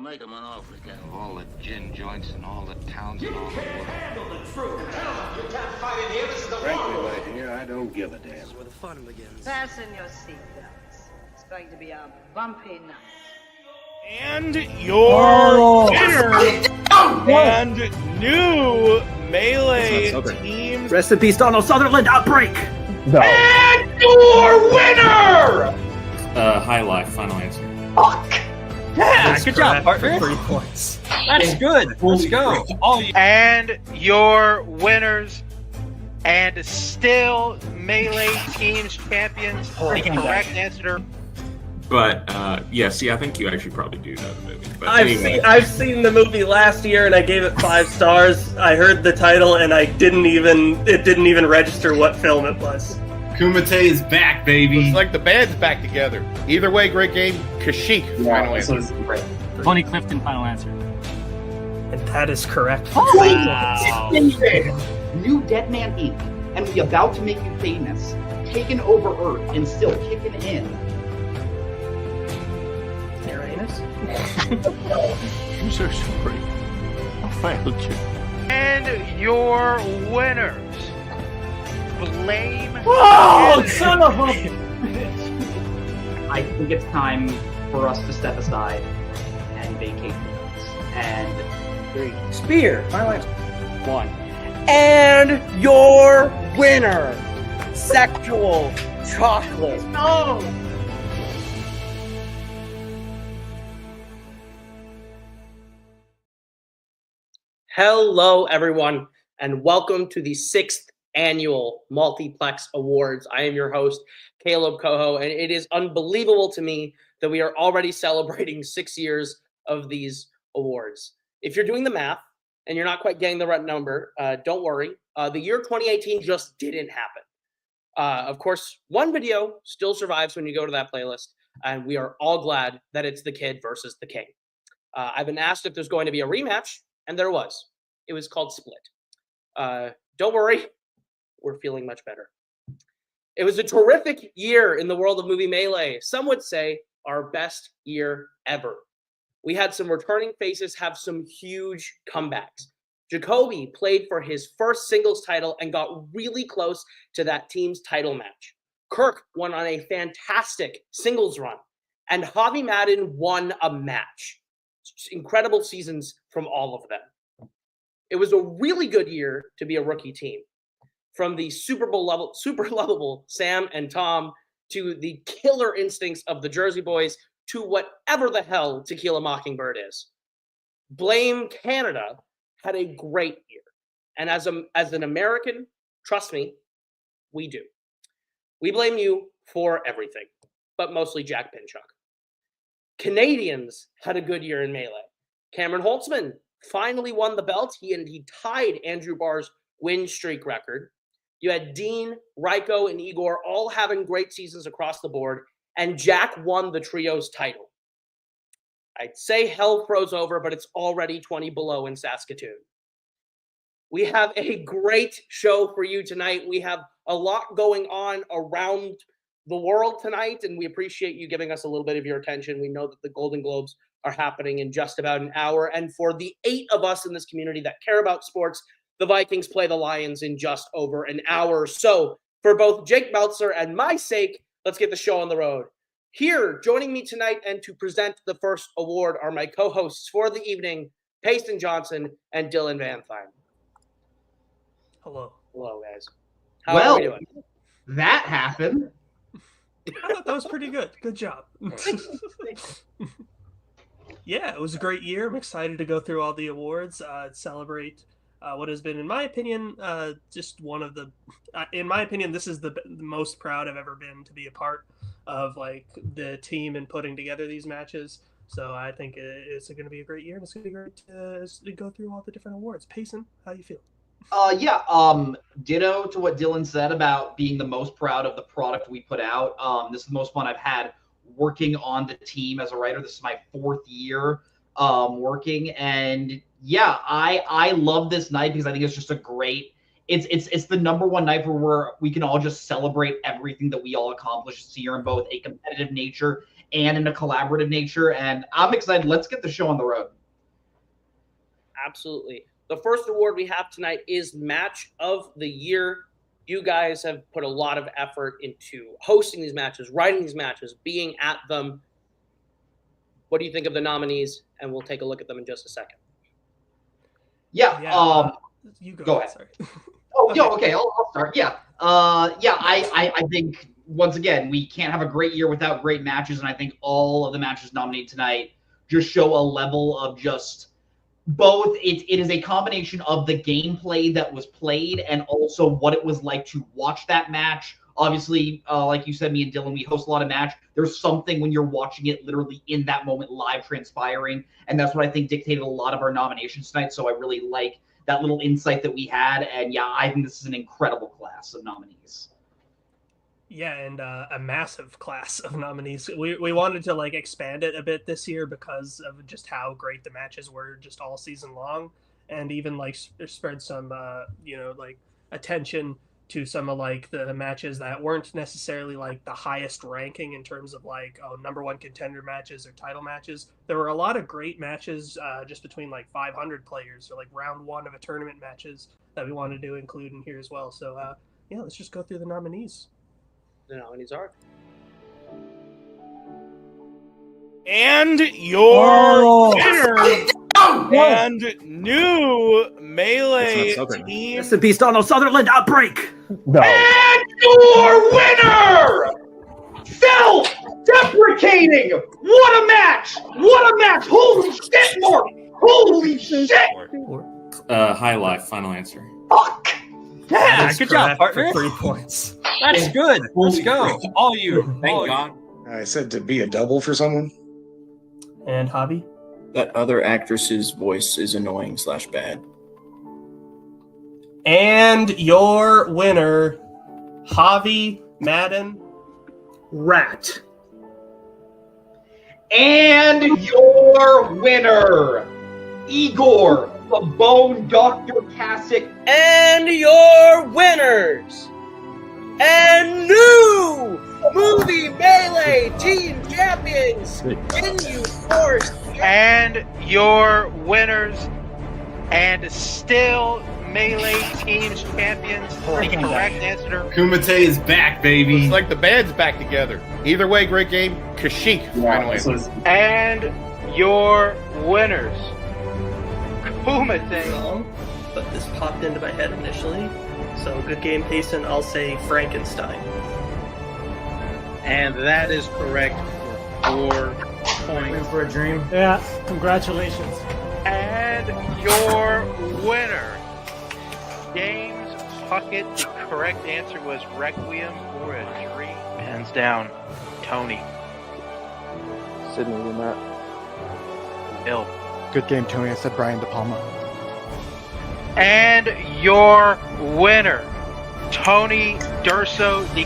make him an offer again. Of all the gin joints and all the towns and all the world. Handle the truth. You can't fight in here. This is the Frankly, my dear, I don't give a damn. This is where the fun begins. Fasten your seatbelts. It's going to be a bumpy night. And your winner and new Melee teams. Rest in peace, Donald Sutherland. Outbreak. No. And your winner! High Life, final answer. Fuck! Yeah, good job, partner. 3 points. That's good. Let's go. And your winners and still Melee teams champions. The correct answer. But yeah, see, I think you actually probably do know the movie. But I've seen the movie last year and I gave it 5 stars. I heard the title and it didn't even register what film it was. Kumite is back, baby. Looks like the band's back together. Either way, great game. Kashyyyk, final answer. Tony Clifton, final answer. And that is correct. Wow. New Dead Man Inc. and we about to make you famous. Taken over Earth and still kicking in. Uranus? I'm so sorry. I failed you. And your winners. Blame. Oh, son of a... I think it's time for us to step aside and vacate the notes. And 3. Spear. Final answer. 1. And your winner, Sexual Chocolate. No. Hello, everyone, and welcome to the 6th annual Multiplex Awards. I am your host, Caleb Coho, and it is unbelievable to me that we are already celebrating 6 years of these awards. If you're doing the math and you're not quite getting the right number, don't worry. The year 2018 just didn't happen. Of course, one video still survives when you go to that playlist, and we are all glad that it's the kid versus the king. I've been asked if there's going to be a rematch, and there was. It was called Split. Don't worry. We're feeling much better. It was a terrific year in the world of movie Melee. Some would say our best year ever. We had some returning faces have some huge comebacks. Jacoby played for his first singles title and got really close to that team's title match. Kirk won on a fantastic singles run, and Javi Madden won a match. Incredible seasons from all of them. It was a really good year to be a rookie team. From the super lovable Sam and Tom to the killer instincts of the Jersey Boys to whatever the hell Tequila Mockingbird is. Blame Canada had a great year. And as an American, trust me, we do. We blame you for everything, but mostly Jack Pinchuk. Canadians had a good year in Melee. Cameron Holtzman finally won the belt. He tied Andrew Barr's win streak record. You had Dean, Ryko, and Igor all having great seasons across the board, and Jack won the trio's title. I'd say hell froze over, but it's already 20 below in Saskatoon. We have a great show for you tonight. We have a lot going on around the world tonight, and we appreciate you giving us a little bit of your attention. We know that the Golden Globes are happening in just about an hour, and for the 8 of us in this community that care about sports, the Vikings play the Lions in just over an hour. So for both Jake Meltzer and my sake, let's get the show on the road. Here, joining me tonight and to present the first award are my co-hosts for the evening, Payson Johnson and Dylan Van Thine. Hello. Hello, guys. How are we doing? That happened. I thought that was pretty good. Good job. Yeah, it was a great year. I'm excited to go through all the awards, celebrate what has been, in my opinion, just one of the, in my opinion, this is the most proud I've ever been to be a part of, like, the team and putting together these matches. So I think it's going to be a great year, and it's going to be great to go through all the different awards. Payson, how you feel? Ditto to what Dylan said about being the most proud of the product we put out. This is the most fun I've had working on the team as a writer. This is my 4th year working, and yeah, I love this night because I think it's just a great it's the number one night where we can all just celebrate everything that we all accomplished this year in both a competitive nature and in a collaborative nature. And I'm excited. Let's get the show on the road. Absolutely. The first award we have tonight is Match of the Year. You guys have put a lot of effort into hosting these matches, writing these matches, being at them. What do you think of the nominees? And we'll take a look at them in just a second. You go ahead. Sorry. Okay. I'll start. I think once again we can't have a great year without great matches, and I think all of the matches nominated tonight just show a level of just both. It is a combination of the gameplay that was played and also what it was like to watch that match. Obviously, like you said, me and Dylan, we host a lot of match. There's something when you're watching it literally in that moment live transpiring, and that's what I think dictated a lot of our nominations tonight. So I really like that little insight that we had, and I think this is an incredible class of nominees. Yeah, and a massive class of nominees. We wanted to expand it a bit this year because of just how great the matches were just all season long, and even spread some attention to some of the matches that weren't necessarily the highest ranking in terms of number one contender matches or title matches. There were a lot of great matches just between 500 players or round one of a tournament matches that we wanted to include in here as well. So let's just go through the nominees. The nominees are. And your winner and new Melee team. Rest in peace, Donald Sutherland. Outbreak. No. And your winner, self-deprecating. What a match! What a match! Holy shit, Mark! Holy shit! High Life, final answer. Fuck! Yeah, good job, partner. For 3 points. That's good. Let's go. All you. Thank God. I said to be a double for someone. And Hobby. That other actress's voice is annoying / bad. And your winner, Javi Madden. Rat. And your winner, Igor, the Bone Dr. Kasich. And your winners and new movie Melee team champions, Ginyu Force. And your winners and still Melee teams champions. The correct answer. Kumite is back, baby. It's like the band's back together. Either way, great game. Kashyyyk, final answer. And your winners, Kumite. But this popped into my head initially. So good game, Payson. I'll say Frankenstein. And that is correct for 4 points. For a dream. Yeah, congratulations. And your winner, James Puckett. The correct answer was Requiem for a Dream. Hands down, Tony. Sydney Lumet. Bill. Good game, Tony. I said Brian De Palma. And your winner, Tony Durso. The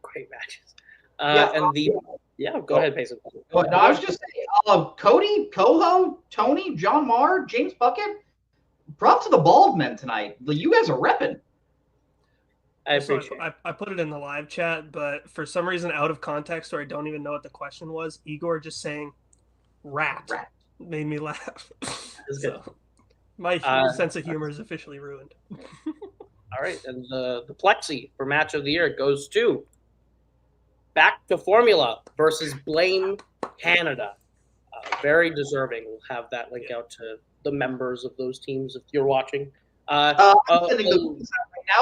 Great matches. Go ahead, Payson. No, I was just saying, Cody, Coho, Tony, John Marr, James Puckett. Props to the bald men tonight. You guys are repping. I appreciate it. I put it in the live chat, but for some reason, out of context, or I don't even know what the question was, Igor just saying rat. Made me laugh. So, my sense of humor is officially ruined. All right, and the Plexi for Match of the Year goes to Back to Formula versus Blame Canada. Very deserving. We'll have that link out to the members of those teams if you're watching. Now,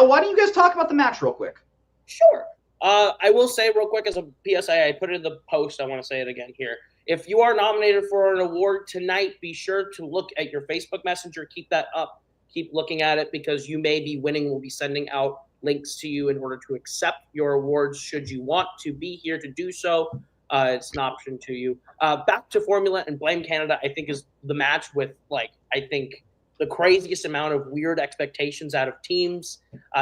why don't you guys talk about the match real quick? Sure. I will say real quick as a PSA, I put it in the post. I want to say it again here. If you are nominated for an award tonight, be sure to look at your Facebook Messenger. Keep that up. Keep looking at it because you may be winning. We'll be sending out links to you in order to accept your awards should you want to be here to do so. It's an option to you. Back to Formula and Blame Canada, I think, is the match with, I think, the craziest amount of weird expectations out of teams.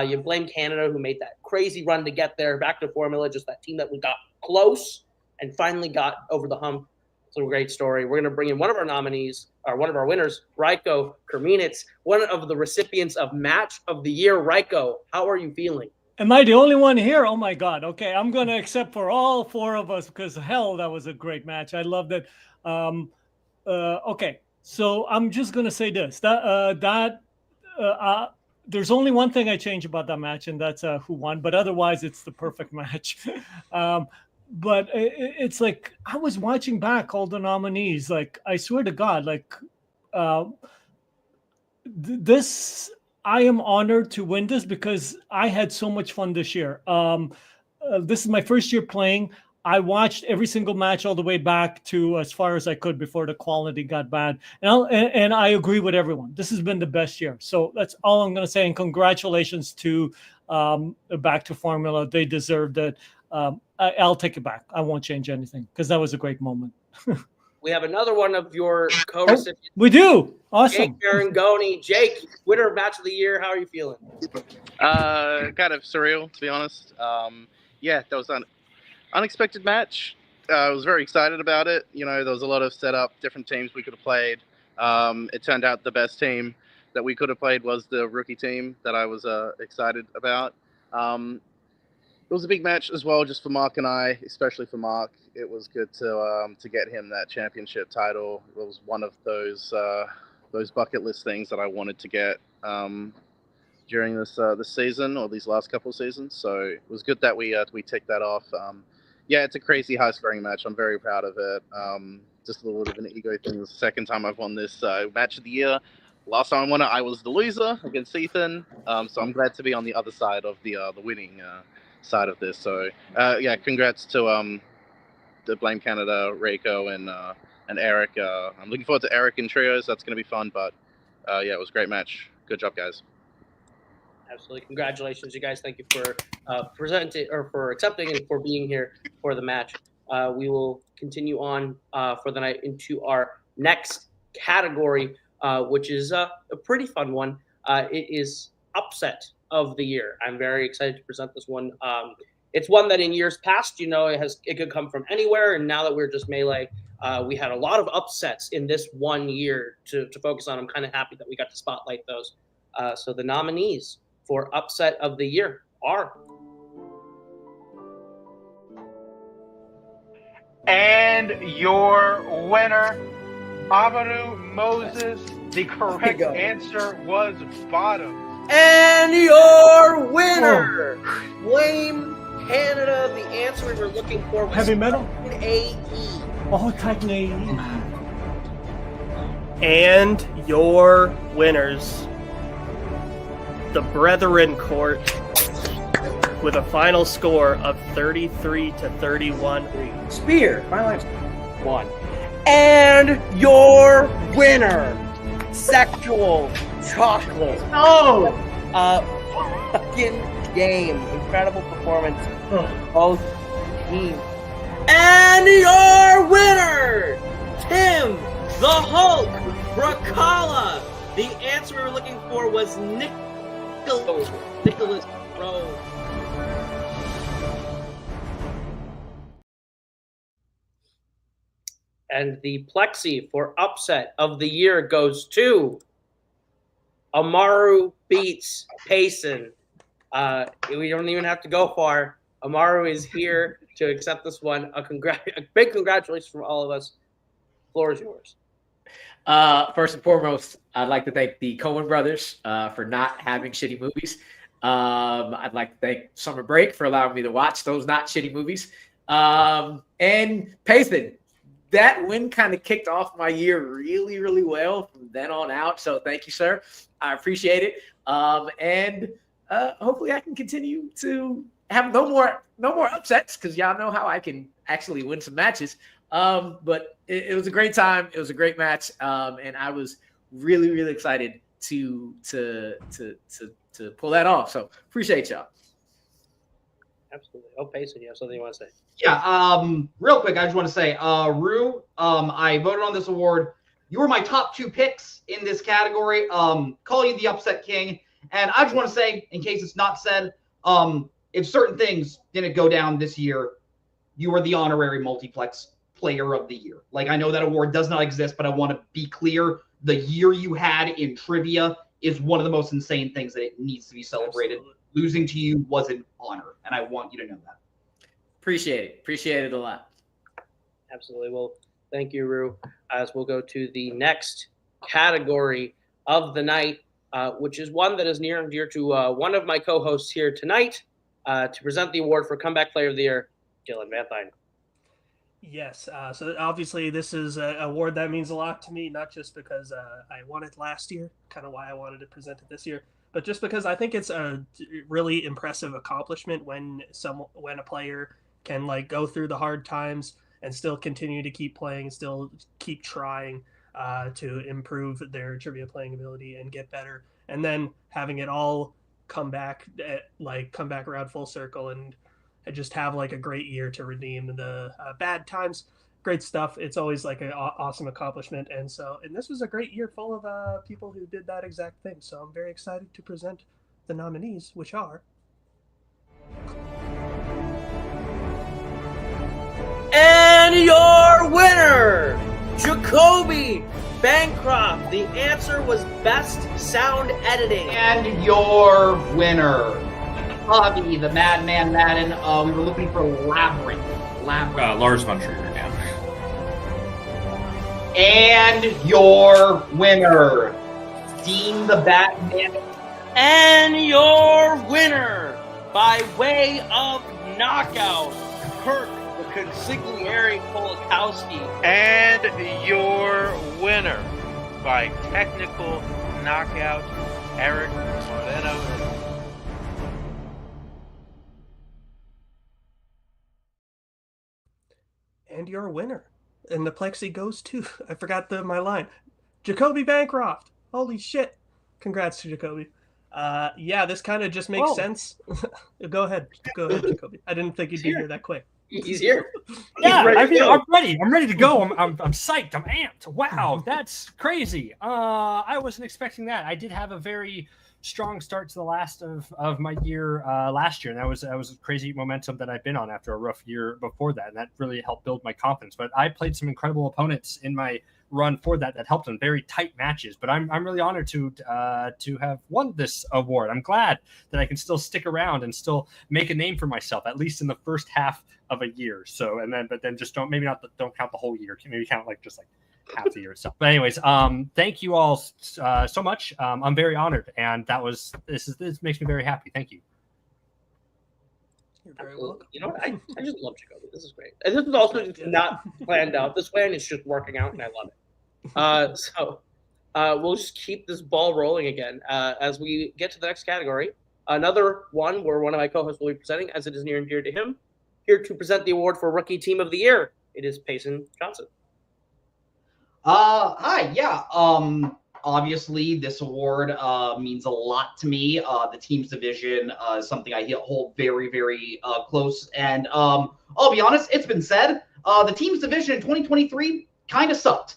You Blame Canada, who made that crazy run to get there. Back to Formula, just that team that got close and finally got over the hump. Some great story. We're going to bring in one of our nominees, or one of our winners, Raiko Kerminitz, one of the recipients of Match of the Year. Raiko, how are you feeling? Am I the only one here? Oh my God. Okay, I'm going to accept for all four of us because hell, that was a great match. I loved it. Okay, so I'm just going to say this. There's only one thing I change about that match, and that's who won. But otherwise, it's the perfect match. But it's like I was watching back all the nominees. Like I swear to God, like this, I am honored to win this because I had so much fun this year. This is my first year playing. I watched every single match all the way back to as far as I could before the quality got bad. And I agree with everyone. This has been the best year. So that's all I'm going to say. And congratulations to Back to Formula. They deserved it. I'll take it back. I won't change anything because that was a great moment. We have another one of your co-recipients. We do. Awesome. Jake Marangoni. Jake, winner of Match of the Year. How are you feeling? Kind of surreal, to be honest. Yeah, that was an unexpected match. I was very excited about it. You know, there was a lot of setup, different teams we could have played. It turned out the best team that we could have played was the rookie team that I was excited about. It was a big match as well, just for Mark and I, especially for Mark. It was good to get him that championship title. It was one of those bucket list things that I wanted to get during this season or these last couple of seasons. So it was good that we ticked that off. Yeah, it's a crazy high scoring match. I'm very proud of it. Just a little bit of an ego thing. It's the second time I've won this Match of the Year. Last time I won it, I was the loser against Ethan. So I'm glad to be on the other side of the winning side of this. So yeah, congrats to the Blame Canada, Reiko, and Eric. I'm looking forward to Eric in trios. That's going to be fun. But yeah, it was a great match. Good job, guys. Absolutely. Congratulations, you guys. Thank you for for accepting and for being here for the match. We will continue on for the night into our next category, which is a pretty fun one. It is Upset of the Year. I'm very excited to present this one. It's one that in years past, you know, it could come from anywhere. And now that we're just Melee, we had a lot of upsets in this 1 year to focus on. I'm kind of happy that we got to spotlight those. So the nominees for Upset of the Year are. And your winner, Amaru Moses. The correct answer was bottom. And your winner, Blame Canada. The answer we were looking for was Heavy Metal. AE. Oh, Titan AE. And your winners, the Brethren Court, with a final score of 33-31. Spear, final answer. 1. And your winner, Sexual Chocolate. Oh! Fucking game. Incredible performance. Both teams. And your winner, Tim the Hulk Bracala. The answer we were looking for was Nicholas Rose. And the Plexi for Upset of the Year goes to Amaru beats Payson. We don't even have to go far. Amaru is here to accept this one. A big congratulations from all of us. Floor is yours. First and foremost, I'd like to thank the Coen brothers for not having shitty movies. I'd like to thank Summer Break for allowing me to watch those not shitty movies. And Payson, that win kind of kicked off my year really, really well from then on out. So thank you, sir. I appreciate it. And hopefully I can continue to have no more upsets because y'all know how I can actually win some matches. But it was a great time. It was a great match. And I was really, really excited to pull that off. So appreciate y'all. Absolutely. Oh, Payson, you have something you want to say? Yeah, real quick, I just want to say, Rue, I voted on this award. You were my top 2 picks in this category. Call you the Upset King. And I just want to say, in case it's not said, if certain things didn't go down this year, you were the honorary Multiplex Player of the Year. Like, I know that award does not exist, but I want to be clear. The year you had in trivia is one of the most insane things that it needs to be celebrated. Absolutely. Losing to you was an honor, and I want you to know that. Appreciate it a lot. Absolutely. Well, thank you, Rue. As we'll go to the next category of the night, which is one that is near and dear to one of my co-hosts here tonight, to present the award for Comeback Player of the Year, Dylan Van Thine. Yes, so obviously this is an award that means a lot to me, not just because I won it last year, kind of why I wanted to present it this year, but just because I think it's a really impressive accomplishment when a player can like go through the hard times and still continue to keep playing and still keep trying to improve their trivia playing ability and get better, and then having it all come back around full circle and just have like a great year to redeem the bad times. Great stuff. It's always like an awesome accomplishment, and this was a great year full of people who did that exact thing. So I'm very excited to present the nominees, which are. And your winner, Jacoby Bancroft. The answer was Best Sound Editing. And your winner, Bobby the Madman Madden. We were looking for Labyrinth. Lars von Trier, yeah. And your winner, Dean the Batman. And your winner, by way of knockout, Kirk the Consigliere Polakowski. And your winner, by technical knockout, Eric Moreno. And your winner. And the plexi goes to, I forgot my line, Jacoby Bancroft. Holy shit. Congrats to Jacoby. Yeah, this kind of just makes sense. Go ahead, Jacoby. I didn't think you'd be here that quick. He's here. Yeah, I'm ready. I'm ready to go. I'm psyched. I'm amped. Wow, that's crazy. I wasn't expecting that. I did have a very strong start to the last of my year last year, and that was a crazy momentum that I've been on after a rough year before that, and that really helped build my confidence. But I played some incredible opponents in my run for that helped in very tight matches. But I'm really honored to have won this award. I'm glad that I can still stick around and still make a name for myself, at least in the first half of a year. So but then just don't count the whole year. Maybe count just half the year itself. But anyways, thank you all so much. I'm very honored, and this makes me very happy. Thank you. You're very welcome. You know what? I just love Jacoby. This is great. And this is also just not planned out. This plan is just working out, and I love it. So we'll just keep this ball rolling again as we get to the next category. Another one where one of my co-hosts will be presenting, as it is near and dear to him. Here to present the award for Rookie Team of the Year, it is Payson Johnson. Hi. Yeah. Obviously, this award means a lot to me. The teams division is something I hold very, very close. And I'll be honest, it's been said, the teams division in 2023 kind of sucked.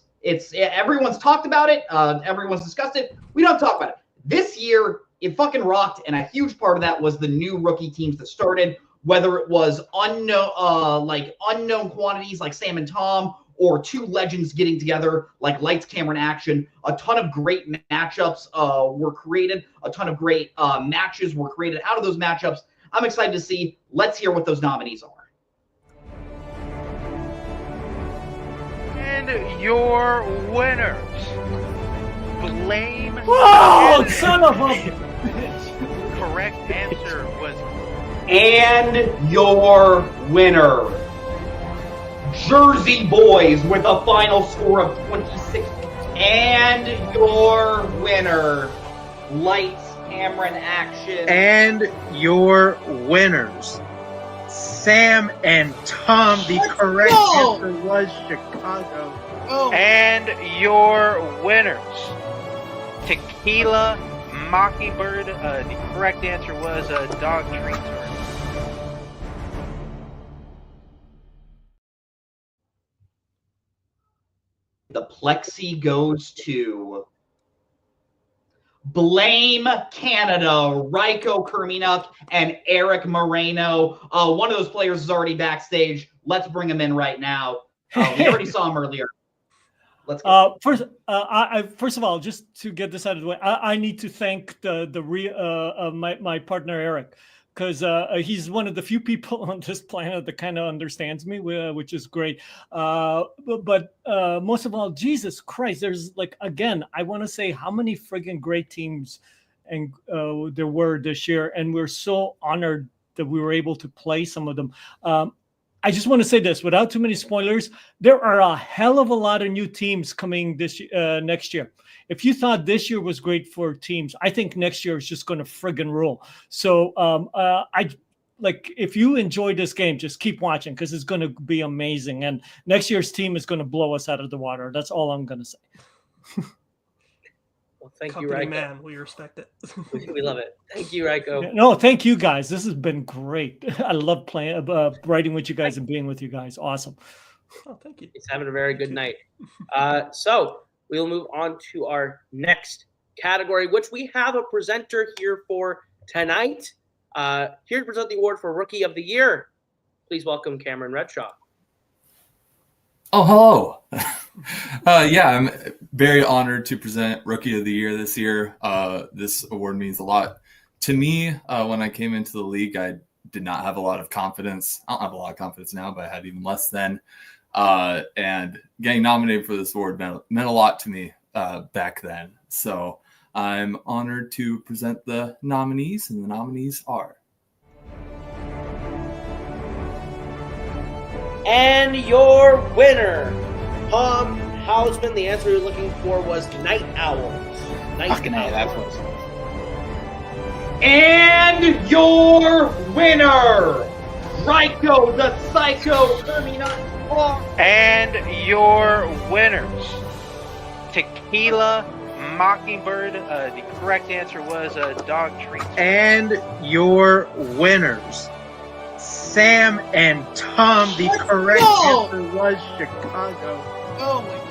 Everyone's talked about it. Everyone's discussed it. We don't talk about it. This year, it fucking rocked, and a huge part of that was the new rookie teams that started, whether it was unknown quantities like Sam and Tom, or two legends getting together like Lights, Camera, and Action. A ton of great matchups were created. A ton of great matches were created out of those matchups. I'm excited to see. Let's hear what those nominees are. And your winners, Blame. Whoa, son of a bitch. Correct answer was. And your winner, Jersey Boys, with a final score of 26. And your winner, Lights, Camera, and Action. And your winners, Sam and Tom. The correct answer was Chicago. And your winners, Tequila Mockingbird. The correct answer was Dog Treats. The plexi goes to Blame Canada, Raiko Kerminuk, and Eric Moreno. One of those players is already backstage. Let's bring him in right now. We already saw him earlier. Let's go. First of all, just to get this out of the way, I need to thank my partner Eric, because he's one of the few people on this planet that kind of understands me, which is great. But most of all, Jesus Christ, there's like, again, I want to say how many friggin' great teams and there were this year, and we're so honored that we were able to play some of them. I just want to say this without too many spoilers. There are a hell of a lot of new teams coming next year. If you thought this year was great for teams, I think next year is just going to friggin' rule. So if you enjoy this game, just keep watching, because it's going to be amazing. And next year's team is going to blow us out of the water. That's all I'm going to say. Well, thank Company you, Raiko. man. We respect it. We love it. Thank you, Raiko. No, thank you guys. This has been great. I love playing, writing with you guys and being with you guys. Awesome. Oh, thank you. He's having a very good night. So we'll move on to our next category, which we have a presenter here for tonight. Here to present the award for Rookie of the Year. Please welcome Cameron Redshaw. Oh, hello. Yeah, I'm very honored to present Rookie of the Year this year. This award means a lot to me. When I came into the league, I did not have a lot of confidence. I don't have a lot of confidence now, but I had even less then. And getting nominated for this award meant a lot to me back then. So I'm honored to present the nominees, and the nominees are... And your winner, Tom Hausman. The answer you're looking for was Night Owls. Fucking hell, that was. And your winner, Raiko the Psycho Terminus. And your winners, Tequila Mockingbird. The correct answer was Dog Treat. And your winners, Sam and Tom. The correct answer was Chicago. Oh my God.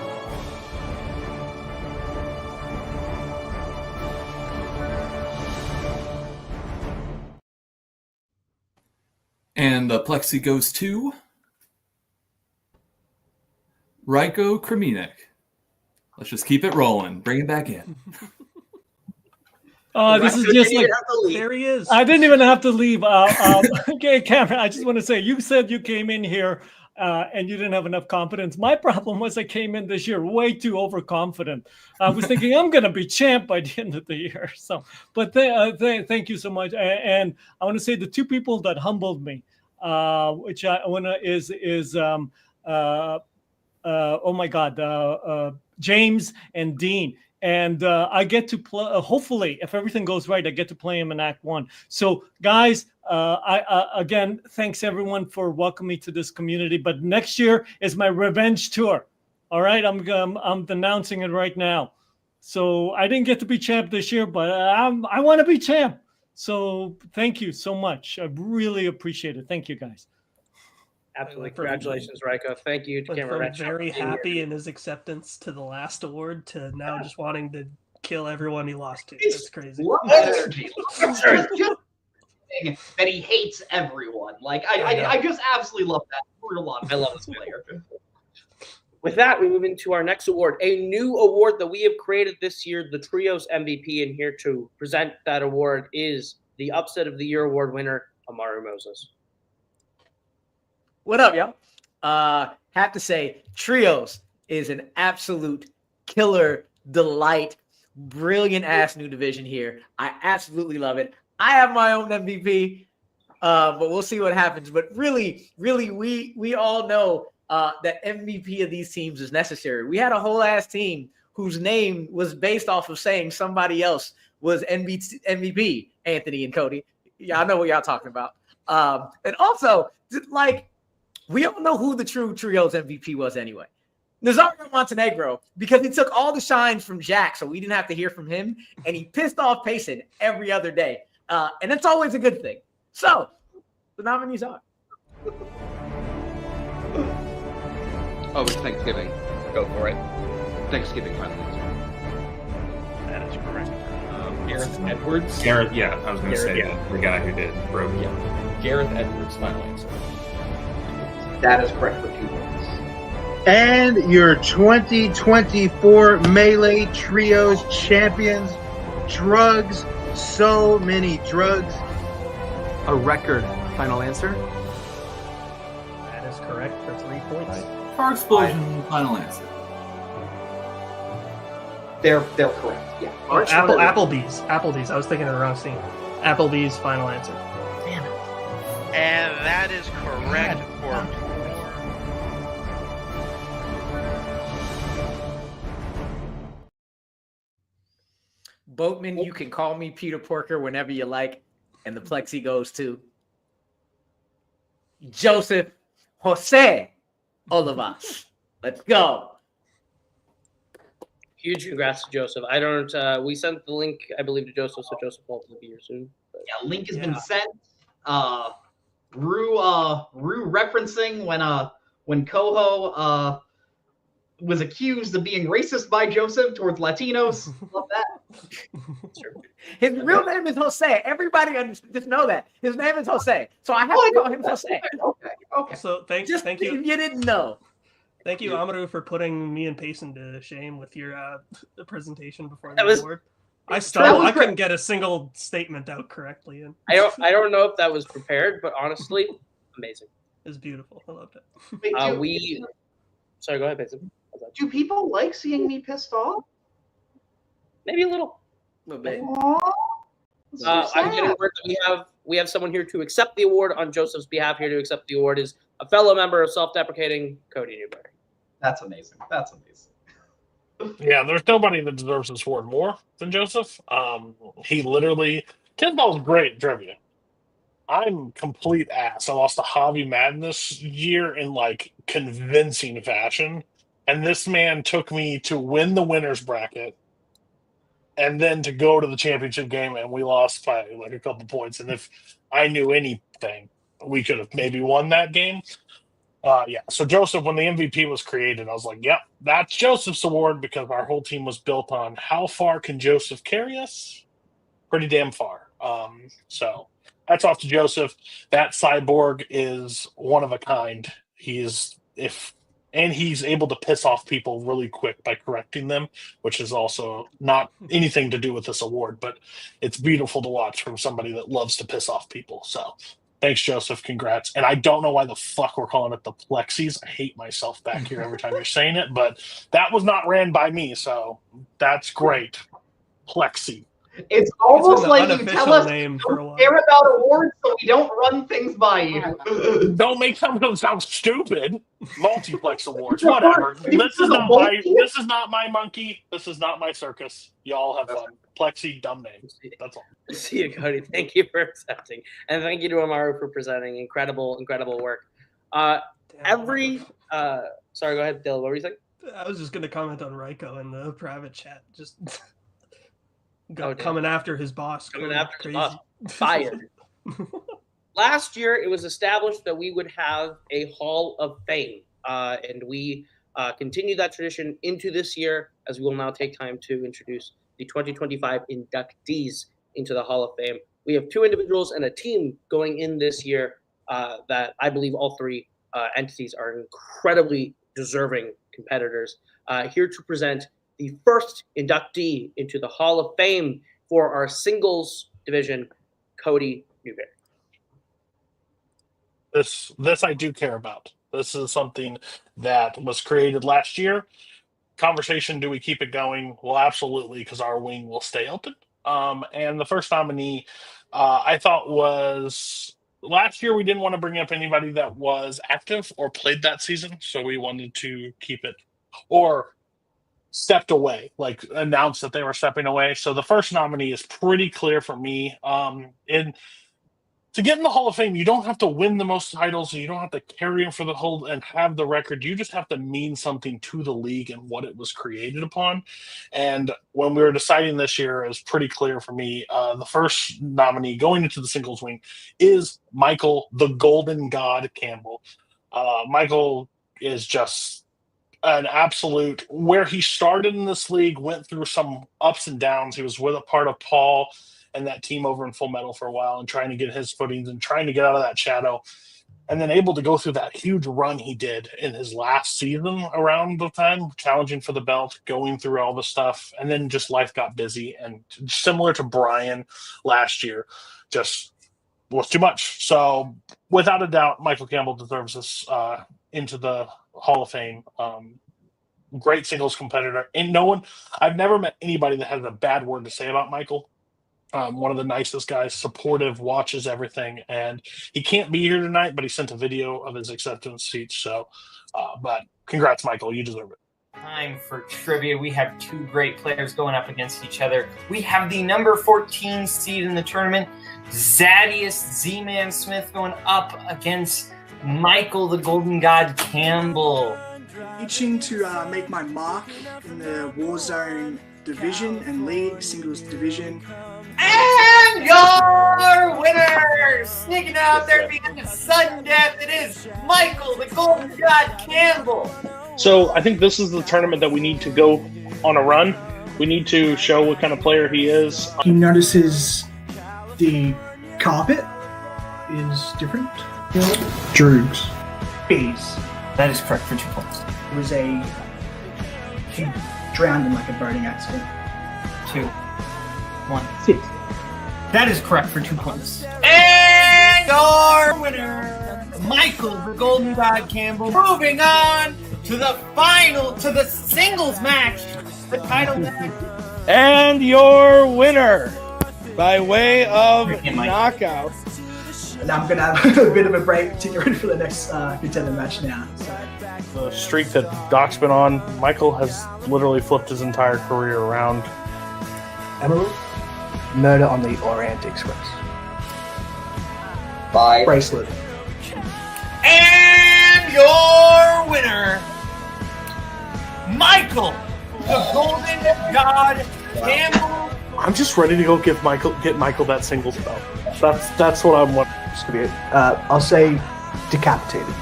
And the Plexi goes to Raiko Kreminek. Let's just keep it rolling. Bring it back in. This is just like, there he is. I didn't even have to leave. Okay, Cameron, I just want to say, you said you came in here and you didn't have enough confidence. My problem was I came in this year way too overconfident. I was thinking I'm going to be champ by the end of the year. So, but thank you so much. And I want to say the two people that humbled me, which I want to is oh my God, James and Dean. And I get to play, hopefully, if everything goes right, I get to play him in Act 1. So, guys, again, thanks everyone for welcoming me to this community. But next year is my revenge tour. All right, I'm announcing it right now. So I didn't get to be champ this year, but I want to be champ. So thank you so much. I really appreciate it. Thank you, guys. Absolutely. Congratulations, Raiko. Thank you to Cameron. Very happy in his acceptance to the last award to now just wanting to kill everyone he lost to. That's crazy. Energy. That he hates everyone. Like I just absolutely love that. I love this player. With that, we move into our next award, a new award that we have created this year, the Trios MVP. And here to present that award is the Upset of the Year award winner, Amaru Moses. What up, y'all? Have to say, Trios is an absolute killer delight. Brilliant ass new division here. I absolutely love it. I have my own MVP, but we'll see what happens. But really, we all know that MVP of these teams is necessary. We had a whole ass team whose name was based off of saying somebody else was MVP, Anthony and Cody. Y'all know what y'all talking about. And also, like, we all know who the true Trios MVP was anyway. Nazario Montenegro, because he took all the shine from Jack, so we didn't have to hear from him, and he pissed off Payson every other day. And that's always a good thing. So, the nominees are. Oh, it's Thanksgiving. Go for it. Thanksgiving finally. That is correct. Gareth Edwards. Gareth, yeah, I was going to say the guy who did Broke. Yeah. Gareth Edwards, final answer. That is correct for 2 points. And your 2024 Melee Trios champions, Drugs, so many drugs. A record final answer? That is correct for 3 points. Car Explosion, final answer. They're correct. Yeah. Or Applebee's. I was thinking of the wrong scene. Applebee's final answer. Damn it. And that is correct for Boatman, you can call me Peter Porker whenever you like, and the plexi goes to Joseph Jose Olivas. Let's go. Huge congrats to Joseph. I don't. We sent the link, I believe, to Joseph, so Joseph will be here soon. But, Yeah, link has been sent. Rue referencing when Coho was accused of being racist by Joseph towards Latinos. Love that. His real name is Jose. Everybody just know that. His name is Jose. So I have to call him Jose. Okay. So thank you. If you didn't know. Thank you, Amaru, for putting me and Payson to shame with your presentation before That the was- award. I stumbled. I couldn't get a single statement out correctly. And I don't know if that was prepared, but honestly, amazing. It's beautiful. I loved it. Wait, Sorry, go ahead, Payson. do people like seeing me pissed off? Maybe a little. bit. I'm getting word that we have someone here to accept the award on Joseph's behalf. Here to accept the award is a fellow member of Self-Deprecating, Cody Newberry. That's amazing. That's amazing. Yeah, there's nobody that deserves this award more than Joseph. He literally, Tinsball's great trivia. I'm complete ass. I lost to Javi Madden this year in like convincing fashion, and this man took me to win the winners bracket, and then to go to the championship game, and we lost by like a couple points. And if I knew anything, we could have maybe won that game. Yeah. So Joseph, when the MVP was created, I was like, "Yep, that's Joseph's award," because our whole team was built on how far can Joseph carry us? Pretty damn far. So that's off to Joseph. That cyborg is one of a kind. He's able to piss off people really quick by correcting them, which is also not anything to do with this award, but it's beautiful to watch from somebody that loves to piss off people. So thanks, Joseph. Congrats. And I don't know why the fuck we're calling it the Plexies. I hate myself back here every time you're saying it, but that was not ran by me, so that's great. Plexi. It's almost like you unofficial tell us name you for a don't while. care about awards, so we don't run things by you. Don't make something sound stupid. Multiplex Awards, whatever. This is not my monkey. This is not my circus. Y'all have fun. Plexi, dumb name. That's all. See you, Cody. Thank you for accepting, and thank you to Amaru for presenting. Incredible work. Sorry, go ahead, Dylan. What were you saying? I was just going to comment on Raiko in the private chat. Just Oh, coming after his boss. Coming after his boss. Fired. Last year, it was established that we would have a Hall of Fame, and we continue that tradition into this year, as we will now take time to introduce the 2025 inductees into the Hall of Fame. We have two individuals and a team going in this year that I believe all three entities are incredibly deserving competitors. Here to present the first inductee into the Hall of Fame for our singles division, Cody Newberry. This I do care about. This is something that was created last year. Conversation, do we keep it going? Well, absolutely, because our wing will stay open. And the first nominee I thought was last year we didn't want to bring up anybody that was active or played that season, so we wanted to keep it or stepped away, like announced that they were stepping away. So the first nominee is pretty clear for me. And to get in the Hall of Fame, you don't have to win the most titles, you don't have to carry them for the whole and have the record. You just have to mean something to the league and what it was created upon. And when we were deciding this year, it was pretty clear for me. The first nominee going into the singles wing is Michael, the Golden God Campbell. Michael is just an absolute, where he started in this league, went through some ups and downs. He was with a part of Paul and that team over in Full Metal for a while and trying to get his footings and trying to get out of that shadow. and then able to go through that huge run he did in his last season around the time, challenging for the belt, going through all the stuff, and then just life got busy. And similar to Brian last year, just was too much. So without a doubt, Michael Campbell deserves this into the Hall of Fame. Great singles competitor. And I've never met anybody that has a bad word to say about Michael. One of the nicest guys, supportive, watches everything, and he can't be here tonight, but he sent a video of his acceptance speech. So, but congrats, Michael, you deserve it. Time for trivia. We have two great players going up against each other. We have the number 14 seed in the tournament, Zadius Z-Man Smith, going up against Michael the Golden God Campbell. Itching to make my mark in the Warzone division and league singles division. And your winner, sneaking out there being the sudden death, it is Michael the Golden God Campbell. So I think this is the tournament that we need to go on a run. We need to show what kind of player he is. He notices the carpet is different. Droogs. Bees. That is correct for 2 points. It was he drowned in like a boating accident. 2, 1. 6. That is correct for 2 points. And your winner, Michael the Golden God Campbell. Moving on to the singles match, the title match. And your winner, by way of knockout. And I'm going to have a bit of a break to get ready for the next contender match now. So. The streak that Doc's been on, Michael has literally flipped his entire career around. Emerald? Murder on the Orient Express. Bye. Bracelet. And your winner, Michael the Golden God Campbell. I'm just ready to go get Michael that singles belt. That's what I'm wanting this to be. I'll say decapitated.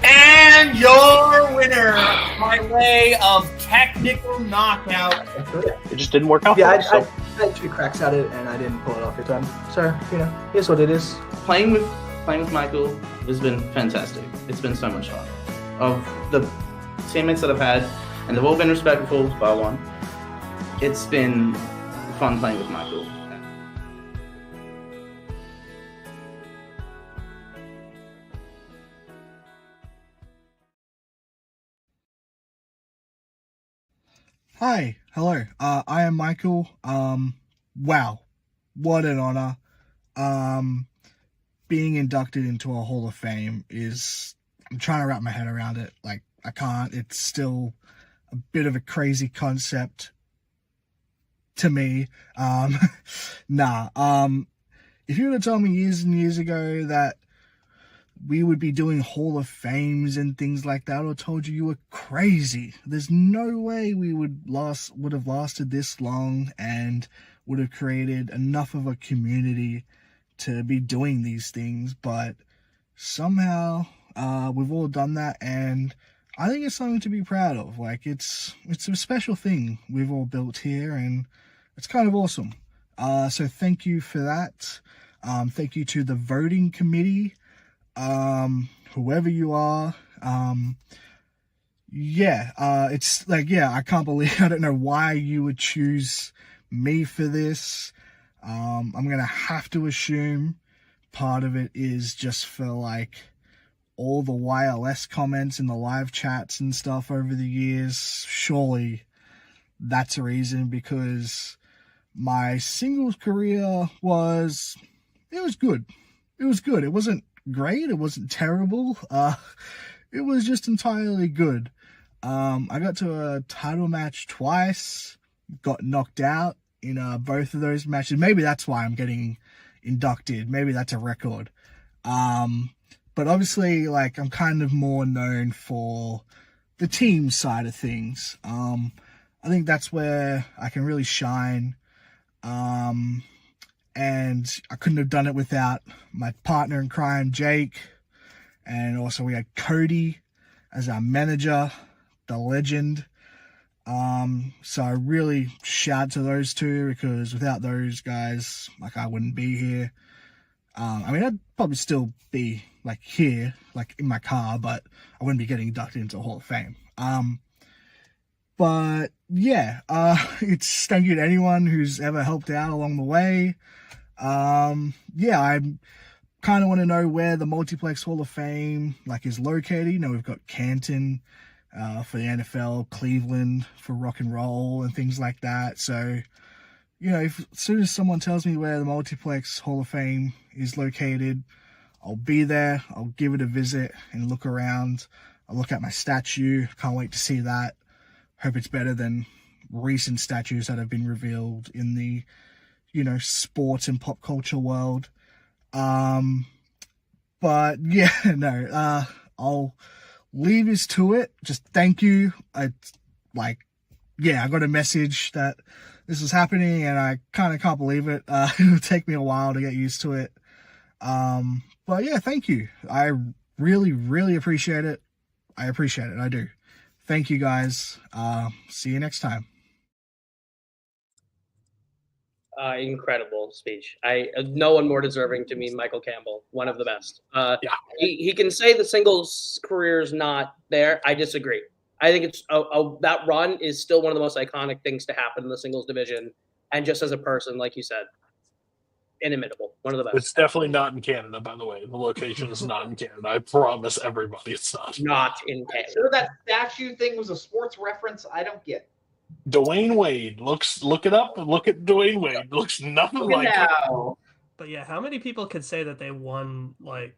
And your winner, by way of technical knockout. It just didn't work out. Yeah, I had 2 cracks at it and I didn't pull it off this time. So, here's what it is. Playing with Michael has been fantastic. It's been so much fun. Of the teammates that I've had, and they've all been respectful, bar one. It's been fun playing with Michael. Hi, hello. I am Michael. Wow, what an honor. Being inducted into a Hall of Fame I'm trying to wrap my head around it. Like, I can't. It's still a bit of a crazy concept to me. If you would have told me years and years ago that we would be doing Hall of Fames and things like that, or told you were crazy. There's no way we would have lasted this long and would have created enough of a community to be doing these things, but somehow we've all done that, and I think it's something to be proud of. Like, it's a special thing we've all built here, and it's kind of awesome. So thank you for that. Thank you to the voting committee. Whoever you are, it's like, I can't believe, I don't know why you would choose me for this. I'm gonna have to assume part of it is just for like all the YLS comments and the live chats and stuff over the years. Surely that's a reason, because my singles career was good. It was good. It wasn't great. It wasn't terrible. It was just entirely good. I got to a title match twice, got knocked out in both of those matches. Maybe that's why I'm getting inducted. Maybe that's a record. But obviously, like, I'm kind of more known for the team side of things. I think that's where I can really shine. And I couldn't have done it without my partner in crime, Jake. And also we had Cody as our manager, the legend. So I really shout to those two, because without those guys, like, I wouldn't be here. I mean, I'd probably still be like here, like in my car, but I wouldn't be getting inducted into the Hall of Fame. But yeah, it's thank you to anyone who's ever helped out along the way. Yeah, I kind of want to know where the Multiplex Hall of Fame is located. You know, we've got Canton for the NFL, Cleveland for rock and roll and things like that. So, you know, as soon as someone tells me where the Multiplex Hall of Fame is located, I'll be there. I'll give it a visit and look around. I'll look at my statue. Can't wait to see that. Hope it's better than recent statues that have been revealed in the, you know, sports and pop culture world. But yeah, no, I'll leave us to it. Just thank you. I got a message that this was happening and I kind of can't believe it. It'll take me a while to get used to it. But yeah, thank you. I really, really appreciate it. I appreciate it. I do. Thank you guys. See you next time. Incredible speech. No one more deserving to me. Michael Campbell, one of the best. He can say the singles career is not there. I disagree. I think it's that run is still one of the most iconic things to happen in the singles division. And just as a person, like you said, inimitable. One of the best. It's definitely not in Canada, by the way. The location is not in Canada. I promise everybody it's not. Not in Canada. Sure, that statue thing was a sports reference. I don't get. Dwayne Wade look it up. Look at Dwayne Wade. Looks nothing like it. But yeah, how many people could say that they won a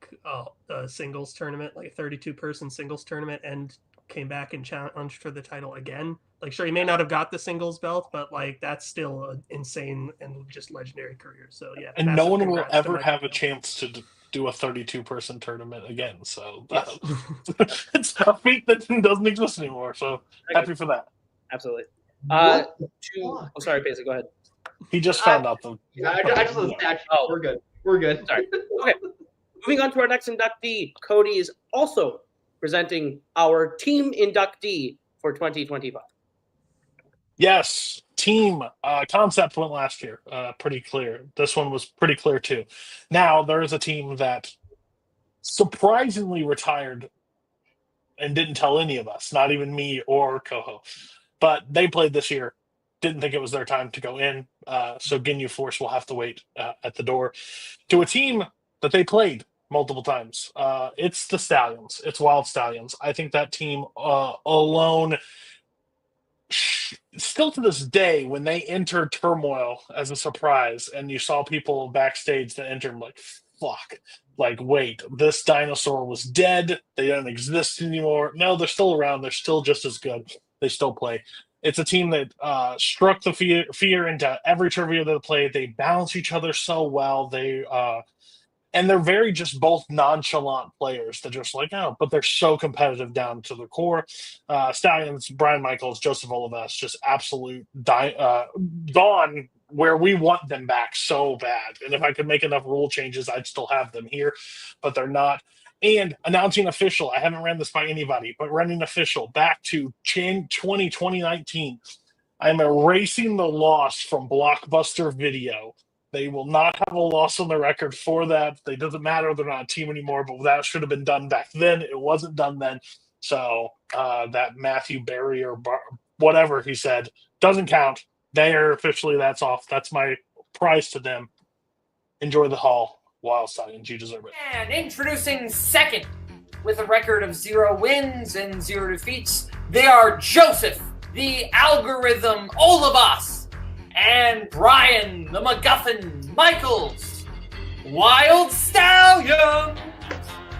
singles tournament, like a 32-person singles tournament, and came back and challenged for the title again? Like, sure, he may not have got the singles belt, but that's still an insane and just legendary career. So yeah, and no one will ever have a chance to do a 32-person tournament again. So it's a feat that doesn't exist anymore. So happy for that. Absolutely. Sorry, Paisley, go ahead. He just found out them. I just saw the statue. Oh, we're good. We're good. Sorry. Okay. Moving on to our next inductee. Cody is also presenting our team inductee for 2025. Yes, team concept went last year. Pretty clear. This one was pretty clear too. Now there is a team that surprisingly retired and didn't tell any of us, not even me or Coho. But they played this year. Didn't think it was their time to go in. So Ginyu Force will have to wait at the door to a team that they played multiple times. It's the Stallions. It's Wild Stallions. I think that team alone, still to this day, when they entered Turmoil as a surprise and you saw people backstage that entered, like, fuck. Like, wait, this dinosaur was dead. They don't exist anymore. No, they're still around. They're still just as good. They still play. It's a team that struck the fear into every trivia they play. They balance each other so well. And they're very just both nonchalant players. They're just like, oh, but they're so competitive down to the core. Stallions, Brian Michaels, Joseph Olives, just absolute gone where we want them back so bad. And if I could make enough rule changes, I'd still have them here, but they're not. And announcing official, I haven't ran this by anybody, but running official back to 2019. I'm erasing the loss from Blockbuster Video. They will not have a loss on the record for that. It doesn't matter. They're not a team anymore, but that should have been done back then. It wasn't done then. So that Matthew Berry or whatever he said doesn't count. They are officially, that's off. That's my prize to them. Enjoy the hall. Wild Stallions, you deserve it. And introducing second with a record of 0 wins and 0 defeats, they are Joseph, the Algorithm Olivas, and Brian, the MacGuffin Michaels. Wild Stallions!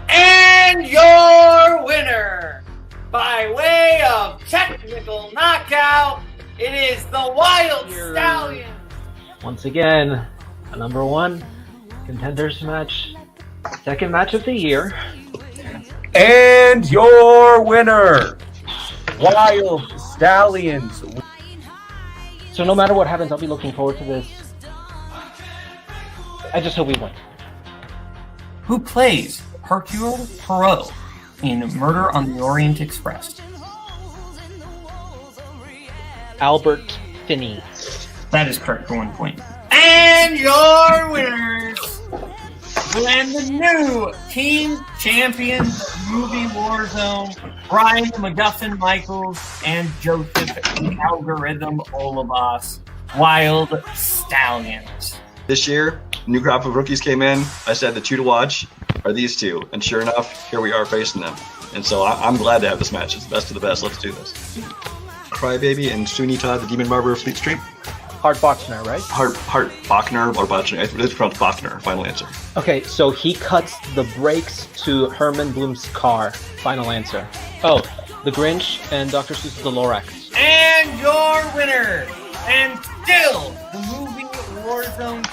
And your winner, by way of technical knockout, it is the Wild Stallions. Once again, a number 1 contenders match, second match of the year. And your winner, Wild Stallions. So no matter what happens, I'll be looking forward to this. I just hope we win. Who plays Hercule Poirot in Murder on the Orient Express? Albert Finney. That is correct for 1 point. And your winners, And the new team champions of Movie Warzone, Brian McGuffin Michaels and Joseph Algorithm Olabas, Wild Stallions. This year, a new crop of rookies came in. I said the two to watch are these two, and sure enough, here we are facing them. And so I'm glad to have this match. It's the best of the best. Let's do this. Crybaby and Sunita, the Demon Barber of Fleet Street. Hart Bochner, right? Hart Bachner or Bochner. It's pronounced Bachner. Final answer. Okay, so he cuts the brakes to Herman Bloom's car. Final answer. Oh, The Grinch and Dr. Seuss's The Lorax. And your winner, and still the Movie Warzone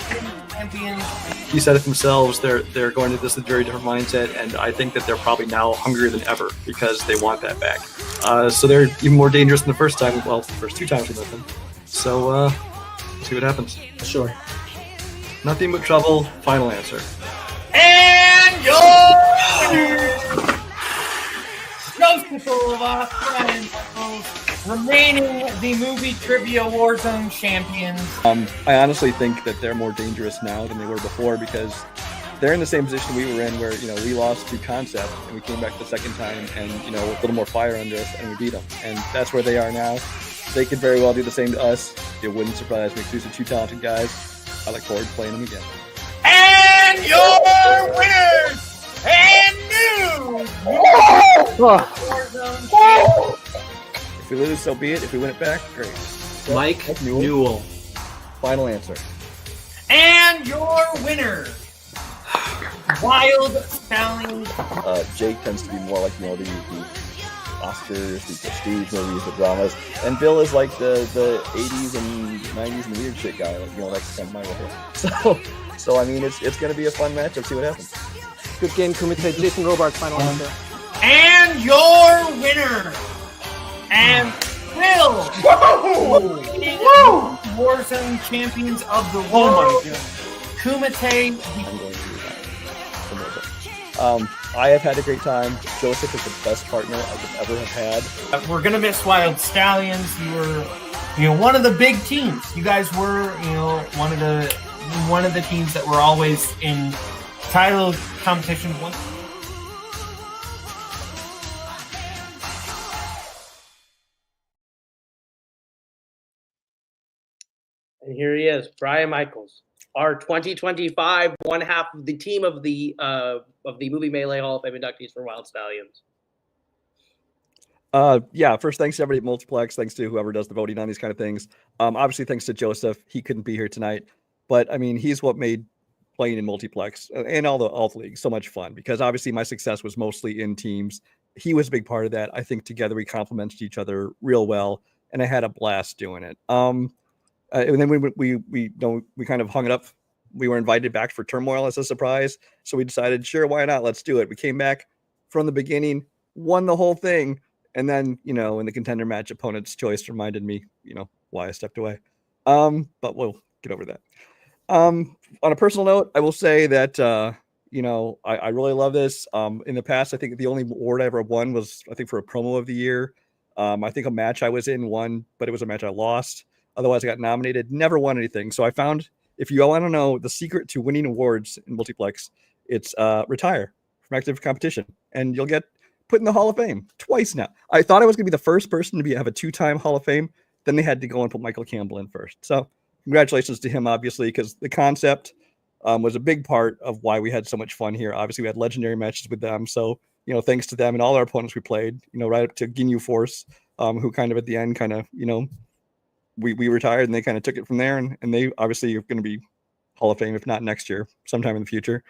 champions. He said it themselves. They're going to this with a very different mindset, and I think that they're probably now hungrier than ever because they want that back. So they're even more dangerous than the first time. Well, the first two times we met them. So see what happens. Sure. Nothing but trouble. Final answer. And your winner, Joseph Olabas, Brian Michaels, remaining the Movie Trivia Warzone champions. I honestly think that they're more dangerous now than they were before because they're in the same position we were in where, we lost to Concept and we came back the second time and, a little more fire under us and we beat them. And that's where they are now. They could very well do the same to us. It wouldn't surprise me because these are two talented guys. I look forward to playing them again. And your winners and new Warzone champions. If we lose, so be it. If we win it back, great. Mike Newell. Final answer. And your winner, Wild Stallions. Jake tends to be more like, the Oscars, the prestige movies, the dramas. And Bill is like the 80s and 90s and weird shit guy. That's kind of my role. So I mean, it's going to be a fun match. Let's see what happens. Good game, Kumite. Jason Robards, final answer. And your winner, and still Warzone champions of the world. Oh my God. Kumite. I have had a great time. Joseph is the best partner I could ever have had. We're gonna miss Wild Stallions. You were, one of the big teams. You guys were, one of the teams that were always in title competition. And here he is, Brian Michaels, our 2025 one half of the team of the Movie Melee Hall of Fame inductees for Wild Stallions. First, thanks to everybody at Multiplex. Thanks to whoever does the voting on these kind of things. Obviously, thanks to Joseph. He couldn't be here tonight, but I mean, he's what made playing in Multiplex and all the leagues so much fun because obviously my success was mostly in teams. He was a big part of that. I think together we complemented each other real well, and I had a blast doing it. And then we kind of hung it up. We were invited back for Turmoil as a surprise. So we decided, sure, why not? Let's do it. We came back from the beginning, won the whole thing. And then, in the contender match, opponent's choice reminded me, why I stepped away. But we'll get over that. On a personal note, I will say that, I really love this. In the past, I think the only award I ever won was, I think, for a promo of the year. I think a match I was in won, but it was a match I lost. Otherwise, I got nominated, never won anything. So I found, if you all want to know the secret to winning awards in Multiplex, it's retire from active competition, and you'll get put in the Hall of Fame twice now. I thought I was going to be the first person to have a two-time Hall of Fame. Then they had to go and put Michael Campbell in first. So congratulations to him, obviously, because the concept was a big part of why we had so much fun here. Obviously, we had legendary matches with them. So, thanks to them and all our opponents we played, right up to Ginyu Force, who kind of at the end we retired and they kind of took it from there. And they obviously are going to be Hall of Fame, if not next year, sometime in the future.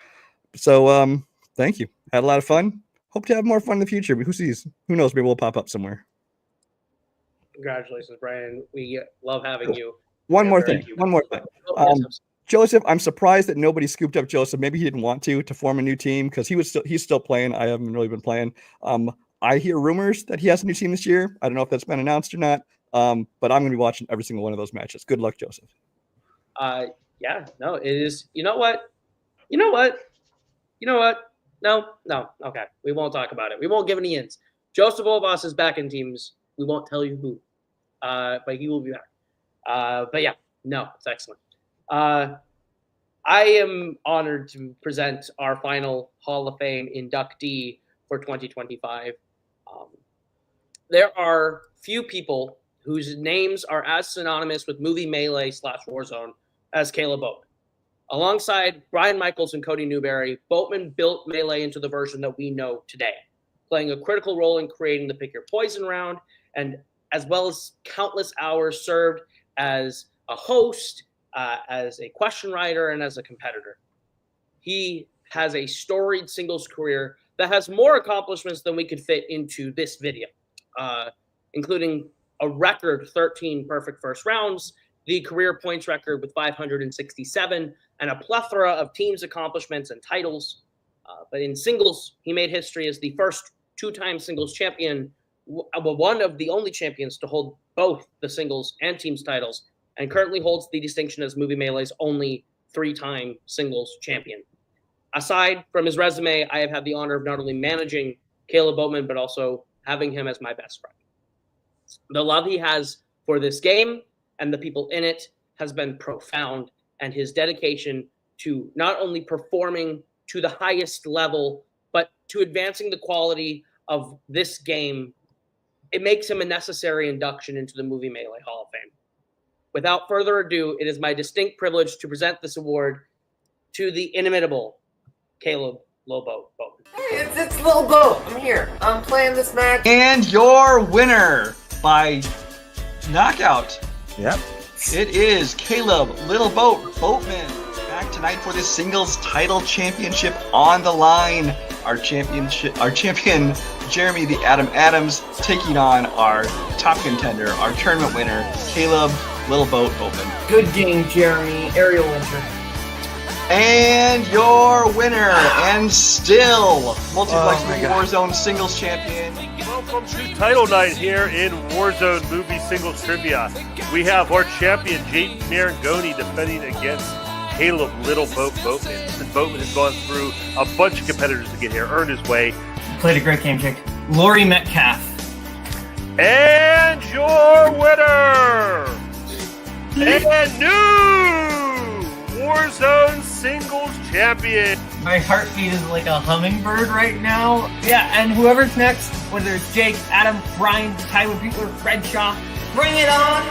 So thank you. Had a lot of fun. Hope to have more fun in the future. But who knows? Maybe we'll pop up somewhere. Congratulations, Brian. We love having you. One more thing. Joseph, I'm surprised that nobody scooped up Joseph. Maybe he didn't want to form a new team because he's still playing. I haven't really been playing. I hear rumors that he has a new team this year. I don't know if that's been announced or not. But I'm going to be watching every single one of those matches. Good luck, Joseph. It is. You know what? No. Okay. We won't talk about it. We won't give any hints. Joseph Olabas is back in teams. We won't tell you who. But he will be back. It's excellent. I am honored to present our final Hall of Fame inductee for 2025. There are few people whose names are as synonymous with movie Melee / Warzone as Caleb Boatman. Alongside Brian Michaels and Cody Newberry, Boatman built Melee into the version that we know today, playing a critical role in creating the Pick Your Poison round, and as well as countless hours served as a host, as a question writer, and as a competitor. He has a storied singles career that has more accomplishments than we could fit into this video, including a record 13 perfect first rounds, the career points record with 567, and a plethora of teams accomplishments and titles. But in singles, he made history as the first two-time singles champion, one of the only champions to hold both the singles and teams titles, and currently holds the distinction as Movie Melee's only three-time singles champion. Aside from his resume, I have had the honor of not only managing Caleb Boatman, but also having him as my best friend. The love he has for this game and the people in it has been profound, and his dedication to not only performing to the highest level, but to advancing the quality of this game, it makes him a necessary induction into the Movie Melee Hall of Fame. Without further ado, it is my distinct privilege to present this award to the inimitable Caleb Lobo Boatman. Hey, it's Lil Bo. I'm here. I'm playing this match. And your winner by knockout. Yep. It is Caleb Little Boat Boatman back tonight for this singles title championship on the line. Our champion Jeremy the Atom Adams taking on our top contender, our tournament winner, Caleb Little Boat Boatman. Good game, Jeremy. Ariel Winter. And your winner, and still Multiplex Warzone singles champion. Welcome to Title Night here in Warzone Movie Singles Trivia. We have our champion, Jake Marangoni, defending against Caleb Little Boat Boatman. And Boatman has gone through a bunch of competitors to get here, earned his way. Played a great game, Jake. Laurie Metcalf. And your winner, and new Warzone Singles Champion. My heartbeat is like a hummingbird right now. Yeah, and whoever's next, whether it's Jake, Adam, Brian, Tyler Butler, Fred Shaw, bring it on.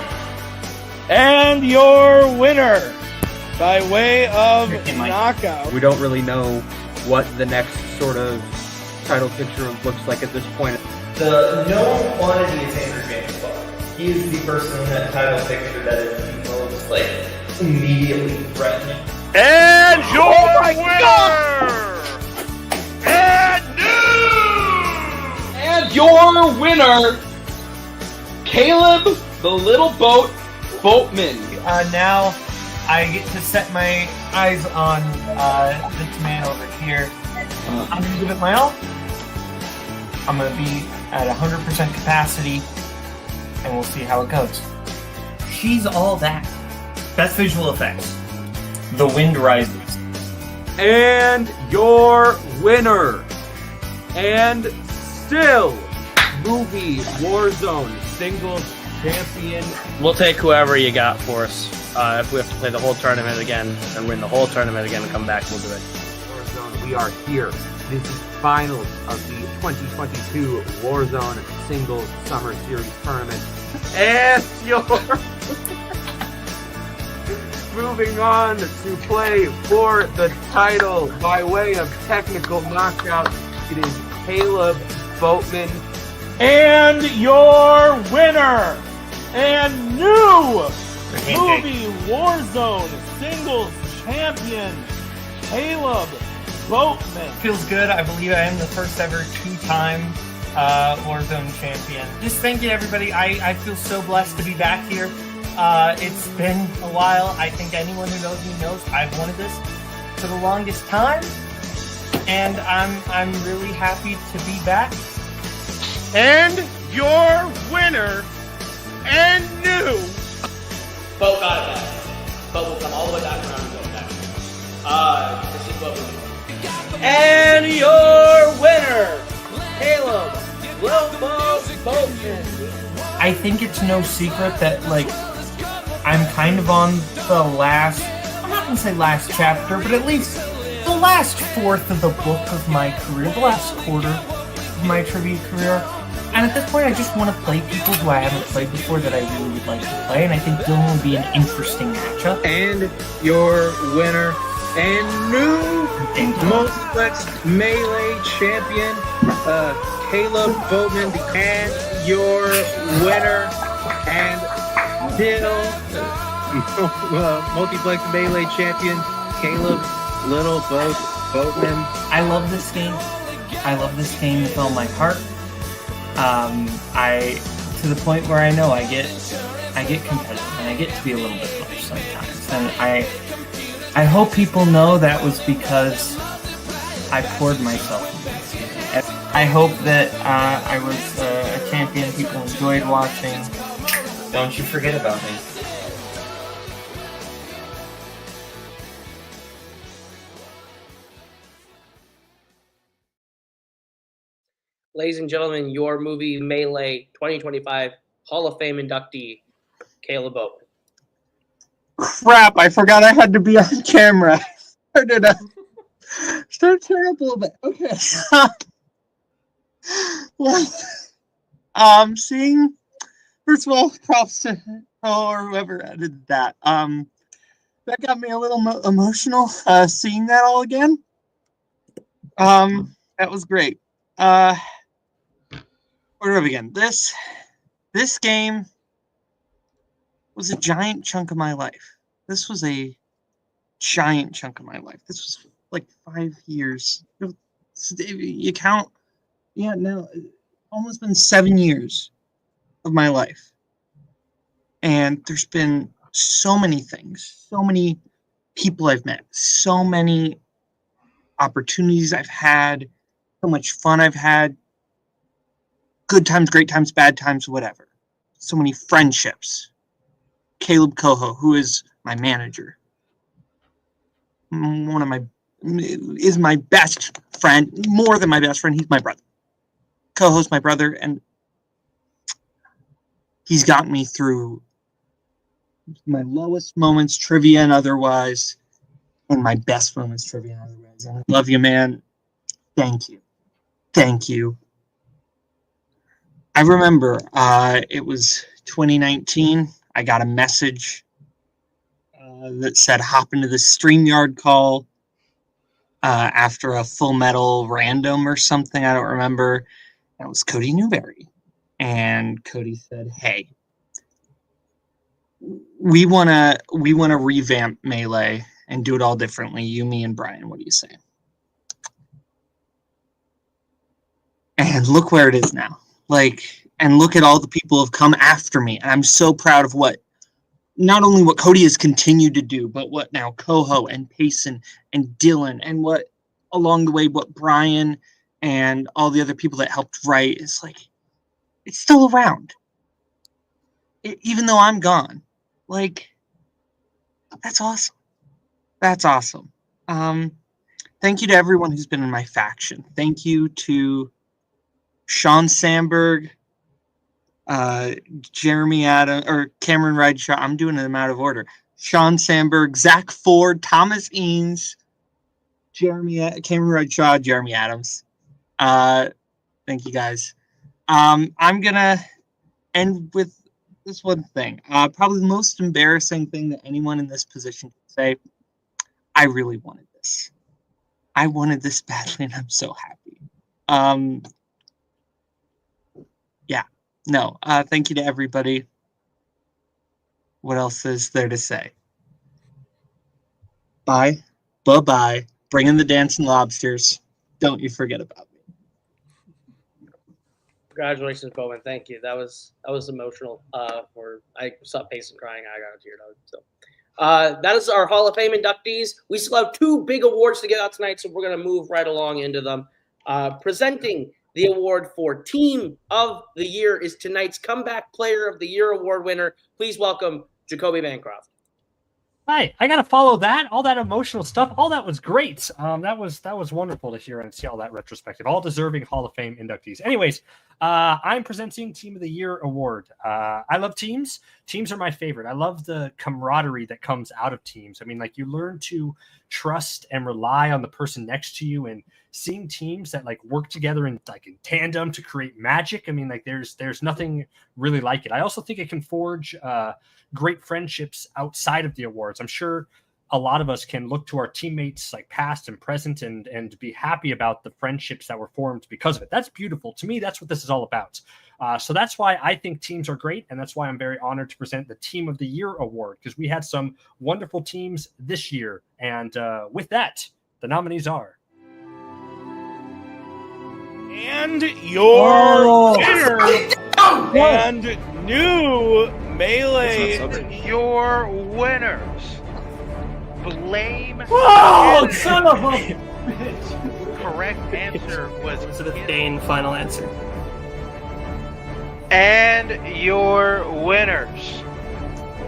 And your winner, by way of knockout. We don't really know what the next sort of title picture looks like at this point. The known quantity is Andrew James Clark. He is the person in that title picture that is most like immediately threatening. And your winner, and your winner, Caleb the Little Boat Boatman. Now I get to set my eyes on this man over here. I'm going to give it my all. I'm going to be at 100% capacity, and we'll see how it goes. She's all that. Best visual effects. The Wind Rises. And your winner, and still Movie Warzone Singles Champion. We'll take whoever you got for us. If we have to play the whole tournament again and win the whole tournament again and come back, we'll do it. Warzone, we are here. This is finals of the 2022 Warzone Singles Summer Series Tournament. And your moving on to play for the title by way of technical knockout, it is Caleb Boatman. And your winner, and new Movie Warzone Singles Champion, Caleb Boatman. Feels good. I believe I am the first ever two-time Warzone champion. Just thank you, everybody. I feel so blessed to be back here. It's been a while. I think anyone who knows me knows I've wanted this for the longest time, and I'm really happy to be back. And your winner, and new. Boat got it back. Boat will come all the way back around and go back. This is Boat. And your winner, Caleb Lobo Boatman. I think it's no secret that, like, I'm kind of on the last, I'm not wouldn't say last chapter, but at least the last fourth of the book of my career, the last quarter of my trivia career. And at this point, I just want to play people who I haven't played before that I really would like to play, and I think Dylan would be an interesting matchup. And your winner and new Multiplex Melee champion, Caleb Boatman, and your winner and still Multiplex Melee champion, Caleb Little Boatman. I love this game. I love this game with all my heart. To the point where I know I get competitive and I get to be a little bit much sometimes. And I hope people know that was because I poured myself into this game. I hope that I was a champion people enjoyed watching. Don't you forget about me. Ladies and gentlemen, your movie Melee 2025 Hall of Fame inductee, Caleb Boatman. Crap, I forgot I had to be on camera. Start turning up a little bit. Okay. Well, seeing, first of all, props to or whoever edited that. That got me a little emotional, seeing that all again. That was great. Where do we begin? This game was a giant chunk of my life. This was a giant chunk of my life. This was like 5 years. You count, yeah, no, almost been 7 years of my life. And there's been so many things, so many people I've met, so many opportunities I've had, so much fun I've had. Good times, great times, bad times, whatever. So many friendships. Caleb Coho, who is my manager, is my best friend, more than my best friend. He's my brother. Coho's my brother, and he's gotten me through my lowest moments, trivia and otherwise, and my best moments, trivia and otherwise. And I love you, man. Thank you. Thank you. I remember it was 2019. I got a message that said hop into the StreamYard call after a Full Metal random or something. I don't remember. That was Cody Newberry. And Cody said, hey, we wanna revamp Melee and do it all differently. You, me, and Brian. What do you say? And look where it is now. And look at all the people who have come after me. And I'm so proud of not only what Cody has continued to do, but what now Coho and Payson and Dylan, and what along the way, what Brian and all the other people that helped write. It's it's still around. Even though I'm gone. That's awesome. That's awesome. Thank you to everyone who's been in my faction. Thank you to Sean Sandberg, Jeremy Adams, or Cameron Ridshaw. I'm doing them out of order. Sean Sandberg, Zach Ford, Thomas Eanes, Cameron Ridshaw, Jeremy Adams. Thank you guys. I'm gonna end with this one thing. Probably the most embarrassing thing that anyone in this position could say. I really wanted this. I wanted this badly, and I'm so happy. Yeah. No. Thank you to everybody. What else is there to say? Bye. Bye-bye. Bring in the dancing lobsters. Don't you forget about me. Congratulations, Bowman. Thank you. That was emotional. I saw Payson crying. I got teared up. So that is our Hall of Fame inductees. We still have 2 big awards to get out tonight, so we're going to move right along into them. Presenting the award for Team of the Year is tonight's Comeback Player of the Year award winner. Please welcome Jacoby Bancroft. Hi, I gotta follow that. All that emotional stuff. All that was great. That was wonderful to hear and see all that retrospective. All deserving Hall of Fame inductees. Anyways, I'm presenting Team of the Year award. I love teams. Teams are my favorite. I love the camaraderie that comes out of teams. I mean, like, you learn to trust and rely on the person next to you, and seeing teams that like work together in tandem to create magic. I mean, like, there's nothing really like it. I also think it can forge great friendships outside of the awards. I'm sure a lot of us can look to our teammates, like past and present, and be happy about the friendships that were formed because of it. That's beautiful. To me, that's what this is all about. So that's why I think teams are great, and that's why I'm very honored to present the Team of the Year award, because we had some wonderful teams this year. And with that, the nominees are... And your winner and new Melee, your winners. Blame. Oh, son of a bitch. Correct answer was Elizabeth Dane. Final answer. And your winners.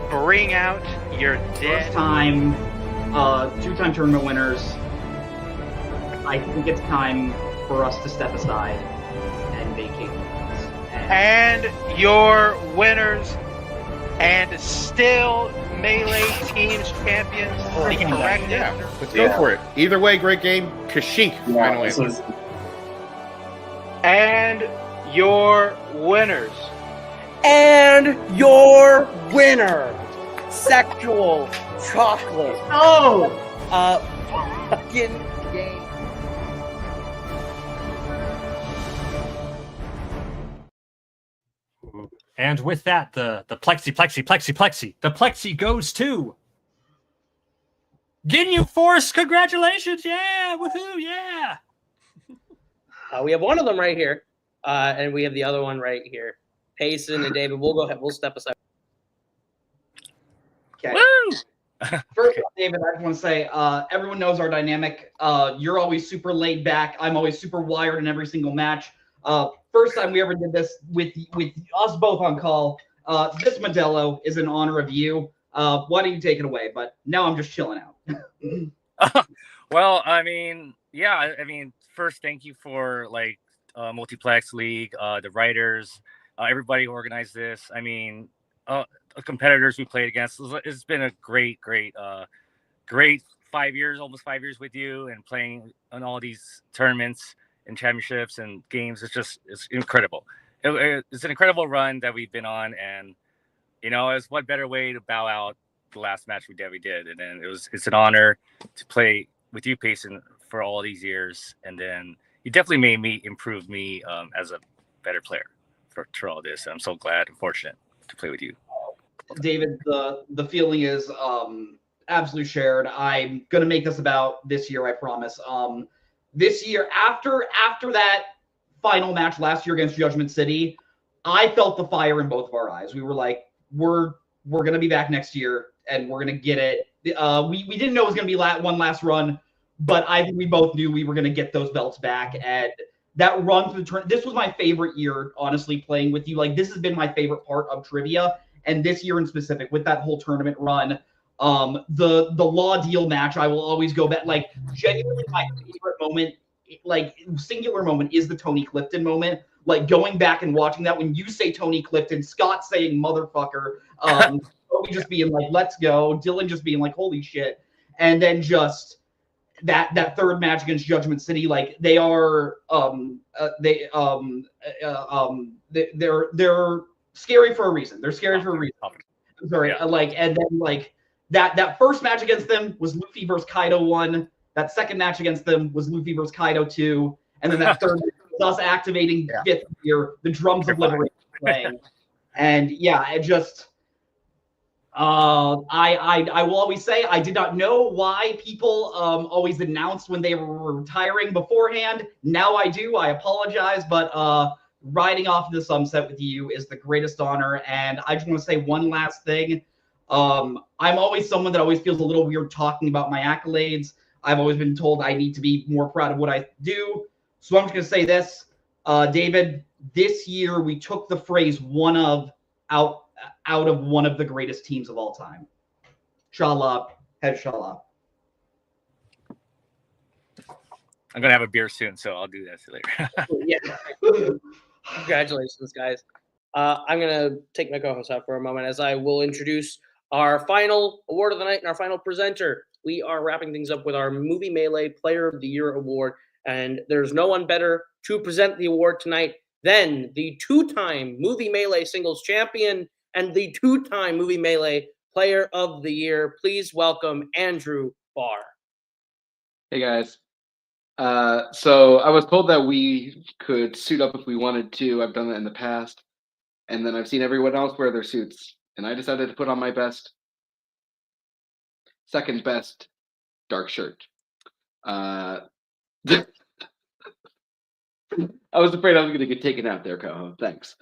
Bring out your dead. First time, two-time tournament winners. I think it's time for us to step aside and vacate. And your winners, and still Melee Teams champions. Correct answer. Let's go for it. Either way, great game. Kashyyyk, final answer. And your winners. And your winner, Sexual Chocolate. Oh! Fucking game. And with that, the plexi, the plexi goes to Ginyu Force. Congratulations. Yeah. Woohoo. Yeah. We have one of them right here. And we have the other one right here. Payson and David, we'll go ahead. We'll step aside. Okay. First, David, I just want to say, everyone knows our dynamic. You're always super laid back. I'm always super wired in every single match. First time we ever did this with us both on call. This Modelo is in honor of you. Why don't you take it away? But now I'm just chilling out. Well, I mean, yeah, I mean, first, thank you for Multiplex League, the writers, everybody who organized this. I mean, competitors we played against. It's been a great 5 years, almost 5 years with you, and playing on all these tournaments and championships and games. It's incredible. It's an incredible run that we've been on, and it's what better way to bow out the last match we did. And then it's an honor to play with you, Payson, for all these years. And then you definitely made me improve as a better player for all this. I'm so glad and fortunate to play with you. David, the feeling is absolutely shared. I'm gonna make this about this year, I promise. This year, after that final match last year against Judgment City, I felt the fire in both of our eyes. We were like, we're gonna be back next year and we're gonna get it. We didn't know it was gonna be one last run, but I think we both knew we were gonna get those belts back. And that run through the tournament, this was my favorite year, honestly, playing with you. Like, this has been my favorite part of trivia, and this year in specific with that whole tournament run. The Law Deal match, I will always go back. Like, genuinely, my favorite moment, singular moment, is the Tony Clifton moment. Like, going back and watching that, when you say Tony Clifton, Scott saying motherfucker, Toby just being like, let's go, Dylan just being like, holy shit, and then just that third match against Judgment City, like, they are they're scary for a reason. They're scary for a reason. I'm sorry, and then that first match against them was Luffy versus Kaido 1. That second match against them was Luffy versus Kaido 2. And then that third was us activating fifth gear, the Drums of Liberation playing. And yeah, it just I will always say I did not know why people always announced when they were retiring beforehand. Now I do. I apologize, but riding off the sunset with you is the greatest honor. And I just want to say one last thing. I'm always someone that always feels a little weird talking about my accolades. I've always been told I need to be more proud of what I do. So I'm just going to say this, David, this year we took the phrase out of one of the greatest teams of all time. Shala, head Shala. I'm gonna have a beer soon, so I'll do that later. Yeah. Congratulations, guys. I'm going to take my co-host out for a moment as I will introduce our final award of the night and our final presenter. We are wrapping things up with our Movie Melee Player of the Year award, and there's no one better to present the award tonight than the two-time Movie Melee Singles Champion and the two-time Movie Melee Player of the Year. Please welcome Andrew Barr. Hey guys. So I was told that we could suit up if we wanted to. I've done that in the past. And then I've seen everyone else wear their suits. And I decided to put on my second best dark shirt. I was afraid I was going to get taken out there, Coho. Thanks.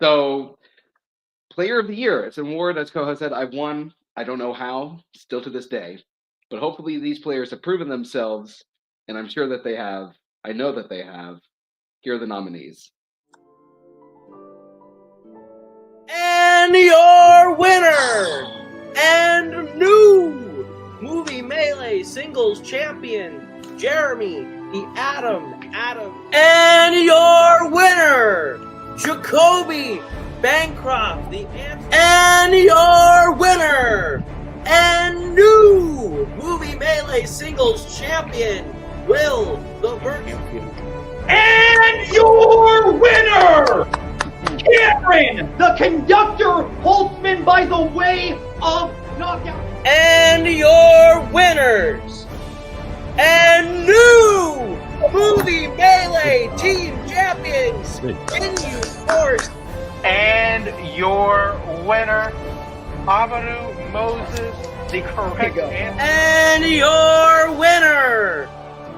So Player of the Year. It's an award, as Coho said, I've won. I don't know how, still to this day. But hopefully these players have proven themselves, and I'm sure that they have. I know that they have. Here are the nominees. And your winner and new Movie Melee Singles Champion, Jeremy the Adam. And your winner, Jacoby Bancroft the Ant. And your winner and new Movie Melee Singles Champion, Will the Virgin. And your winner, Cameron, the conductor Holtzman by the way of knockout. And your winners and new Movie Melee Team Champions, Continue Force. And your winner, Amaru Moses, the correct answer. And your winner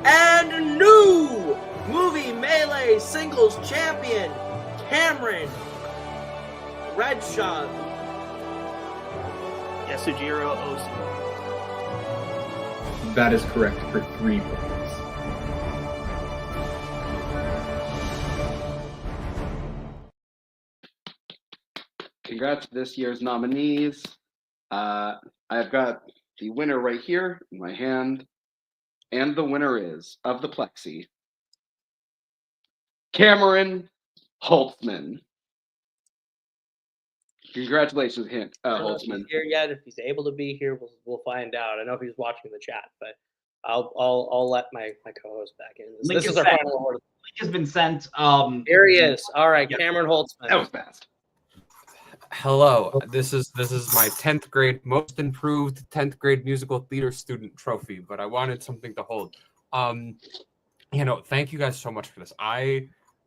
and new Movie Melee Singles Champion, Cameron Redshaw. Yasujiro Ozu. That is correct for 3 points. Congrats to this year's nominees. I've got the winner right here in my hand. And the winner is, of the Plexi, Cameron Holtzman. Congratulations, Holtzman. He's here yet? If he's able to be here, we'll find out. I know he's watching the chat, but I'll let my co-host back in. This is our final award. Link has been sent. Here he is. All right, Cameron Holtzman. That was fast. Hello. This is my 10th grade most improved 10th grade musical theater student trophy, but I wanted something to hold. Thank you guys so much for this.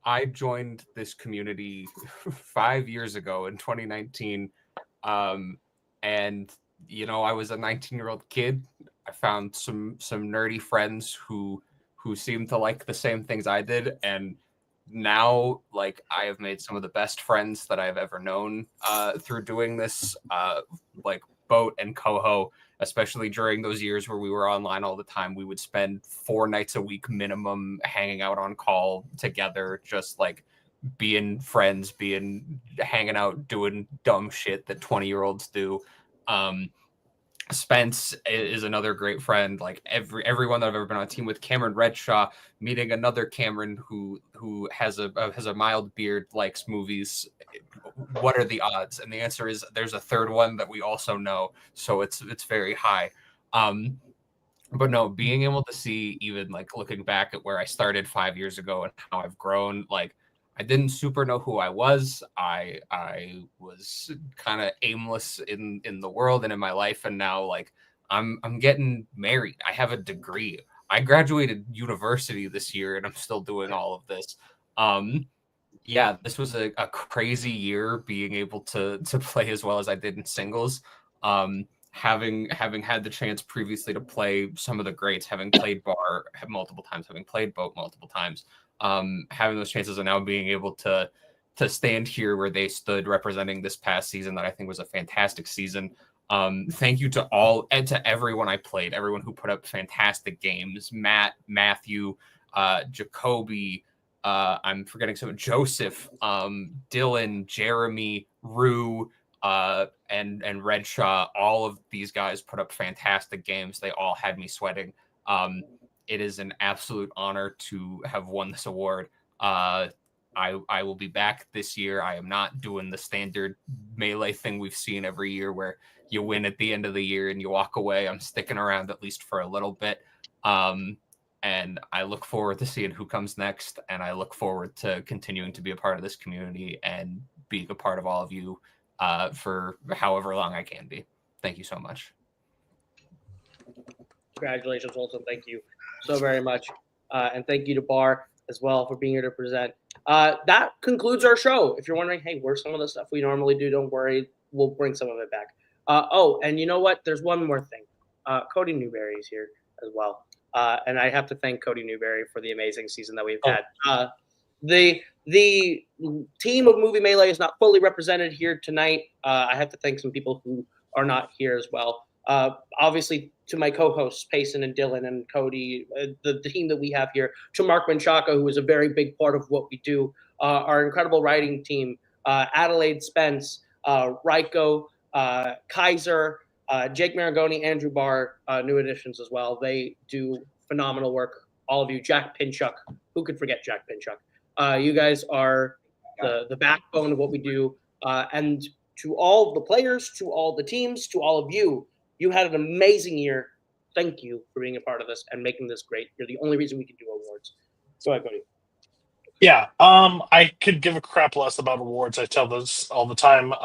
I joined this community 5 years ago in 2019. And I was a 19-year-old kid. I found some nerdy friends who seemed to like the same things I did, and now I have made some of the best friends that I've ever known through doing this, like Boat and Coho, especially during those years where we were online all the time. We would spend 4 nights a week minimum hanging out on call together, just being friends, hanging out, doing dumb shit that 20-year-olds do. Spence is another great friend. Everyone that I've ever been on a team with, Cameron Redshaw, meeting another Cameron who has a mild beard, likes movies. What are the odds? And the answer is there's a third one that we also know, so it's very high. But no, being able to see, even looking back at where I started 5 years ago and how I've grown, I didn't super know who I was. I was kind of aimless in the world and in my life, and now I'm getting married. I have a degree. I graduated university this year, and I'm still doing all of this. Yeah, this was a crazy year, being able to play as well as I did in singles. Having had the chance previously to play some of the greats, having played Bar multiple times, having played Boat multiple times. Having those chances and now being able to stand here where they stood, representing this past season that I think was a fantastic season. Thank you to all and to everyone I played, everyone who put up fantastic games. Matt, Matthew, Jacoby, I'm forgetting some, Joseph, Dylan, Jeremy, Rue, and Redshaw, all of these guys put up fantastic games. They all had me sweating. It is an absolute honor to have won this award. I will be back this year. I am not doing the standard Melee thing we've seen every year where you win at the end of the year and you walk away. I'm sticking around at least for a little bit. And I look forward to seeing who comes next. And I look forward to continuing to be a part of this community and being a part of all of you for however long I can be. Thank you so much. Congratulations, Wilson. Thank you so very much. And thank you to Bar as well for being here to present. That concludes our show. If you're wondering, hey, where's some of the stuff we normally do? Don't worry. We'll bring some of it back. And you know what? There's one more thing. Cody Newberry is here as well. And I have to thank Cody Newberry for the amazing season that we've had. The team of Movie Melee is not fully represented here tonight. I have to thank some people who are not here as well. Obviously, to my co-hosts, Payson and Dylan and Cody, the team that we have here, to Mark Menchaca, who is a very big part of what we do, our incredible writing team, Adelaide Spence, Ryko, Kaiser, Jake Marangoni, Andrew Barr, new additions as well. They do phenomenal work. All of you, Jack Pinchuk. Who could forget Jack Pinchuk? You guys are the backbone of what we do. And to all the players, to all the teams, to all of you, you had an amazing year. Thank you for being a part of this and making this great. You're the only reason we can do awards. Go ahead, Cody. Yeah, I could give a crap less about awards. I tell this all the time.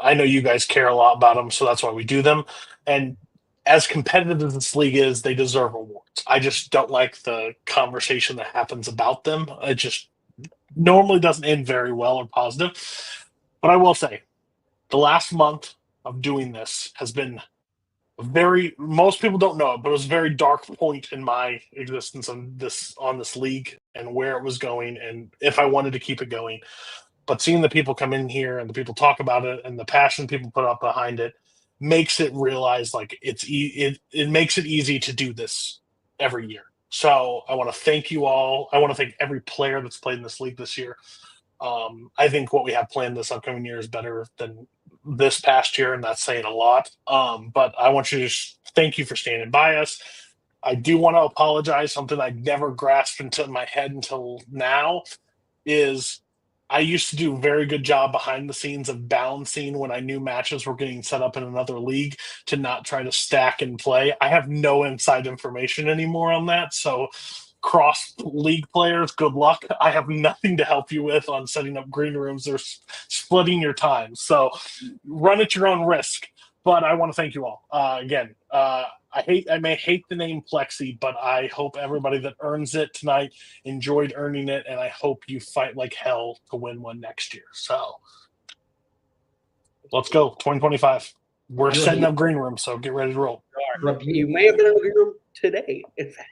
I know you guys care a lot about them, so that's why we do them. And as competitive as this league is, they deserve awards. I just don't like the conversation that happens about them. It just normally doesn't end very well or positive. But I will say, the last month of doing this has been most people don't know it, but it was a very dark point in my existence on this league and where it was going and if I wanted to keep it going. But seeing the people come in here and the people talk about it and the passion people put up behind it makes it realize like it makes it easy to do this every year. So I want to thank you all. I want to thank every player that's played in this league this year. I think what we have planned this upcoming year is better than this past year, and that's saying a lot. But I want you to just thank you for standing by us. I do want to apologize. Something I never grasped into my head until now is I used to do a very good job behind the scenes of balancing when I knew matches were getting set up in another league to not try to stack and play. I have no inside information anymore on that, so cross league players, good luck. I have nothing to help you with on setting up green rooms or splitting your time. So run at your own risk. But I want to thank you all. Again, I may hate the name Plexi, but I hope everybody that earns it tonight enjoyed earning it, and I hope you fight like hell to win one next year. So let's go, 2025. We're setting up green rooms, so get ready to roll. You may have been in the green room today, in fact.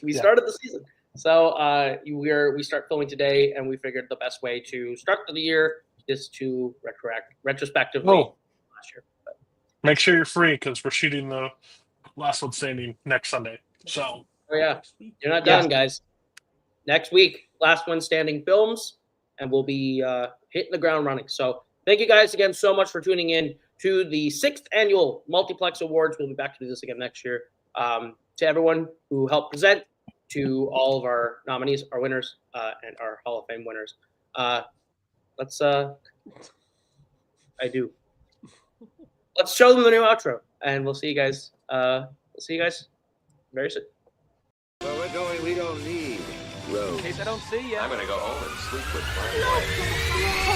We started the season. So we start filming today, and we figured the best way to start the year is to retrospectively last year. But make sure you're free because we're shooting the Last One Standing next Sunday. So you're not done, guys. Next week, Last One Standing films, and we'll be hitting the ground running. So thank you guys again so much for tuning in to the 6th annual Multiplex Awards. We'll be back to do this again next year. To everyone who helped present, to all of our nominees, our winners, and our Hall of Fame winners. Let's show them the new outro, and we'll see you guys. Very soon. Where we're going, we don't need roads. In case I don't see you, I'm gonna go home and sleep with my wife.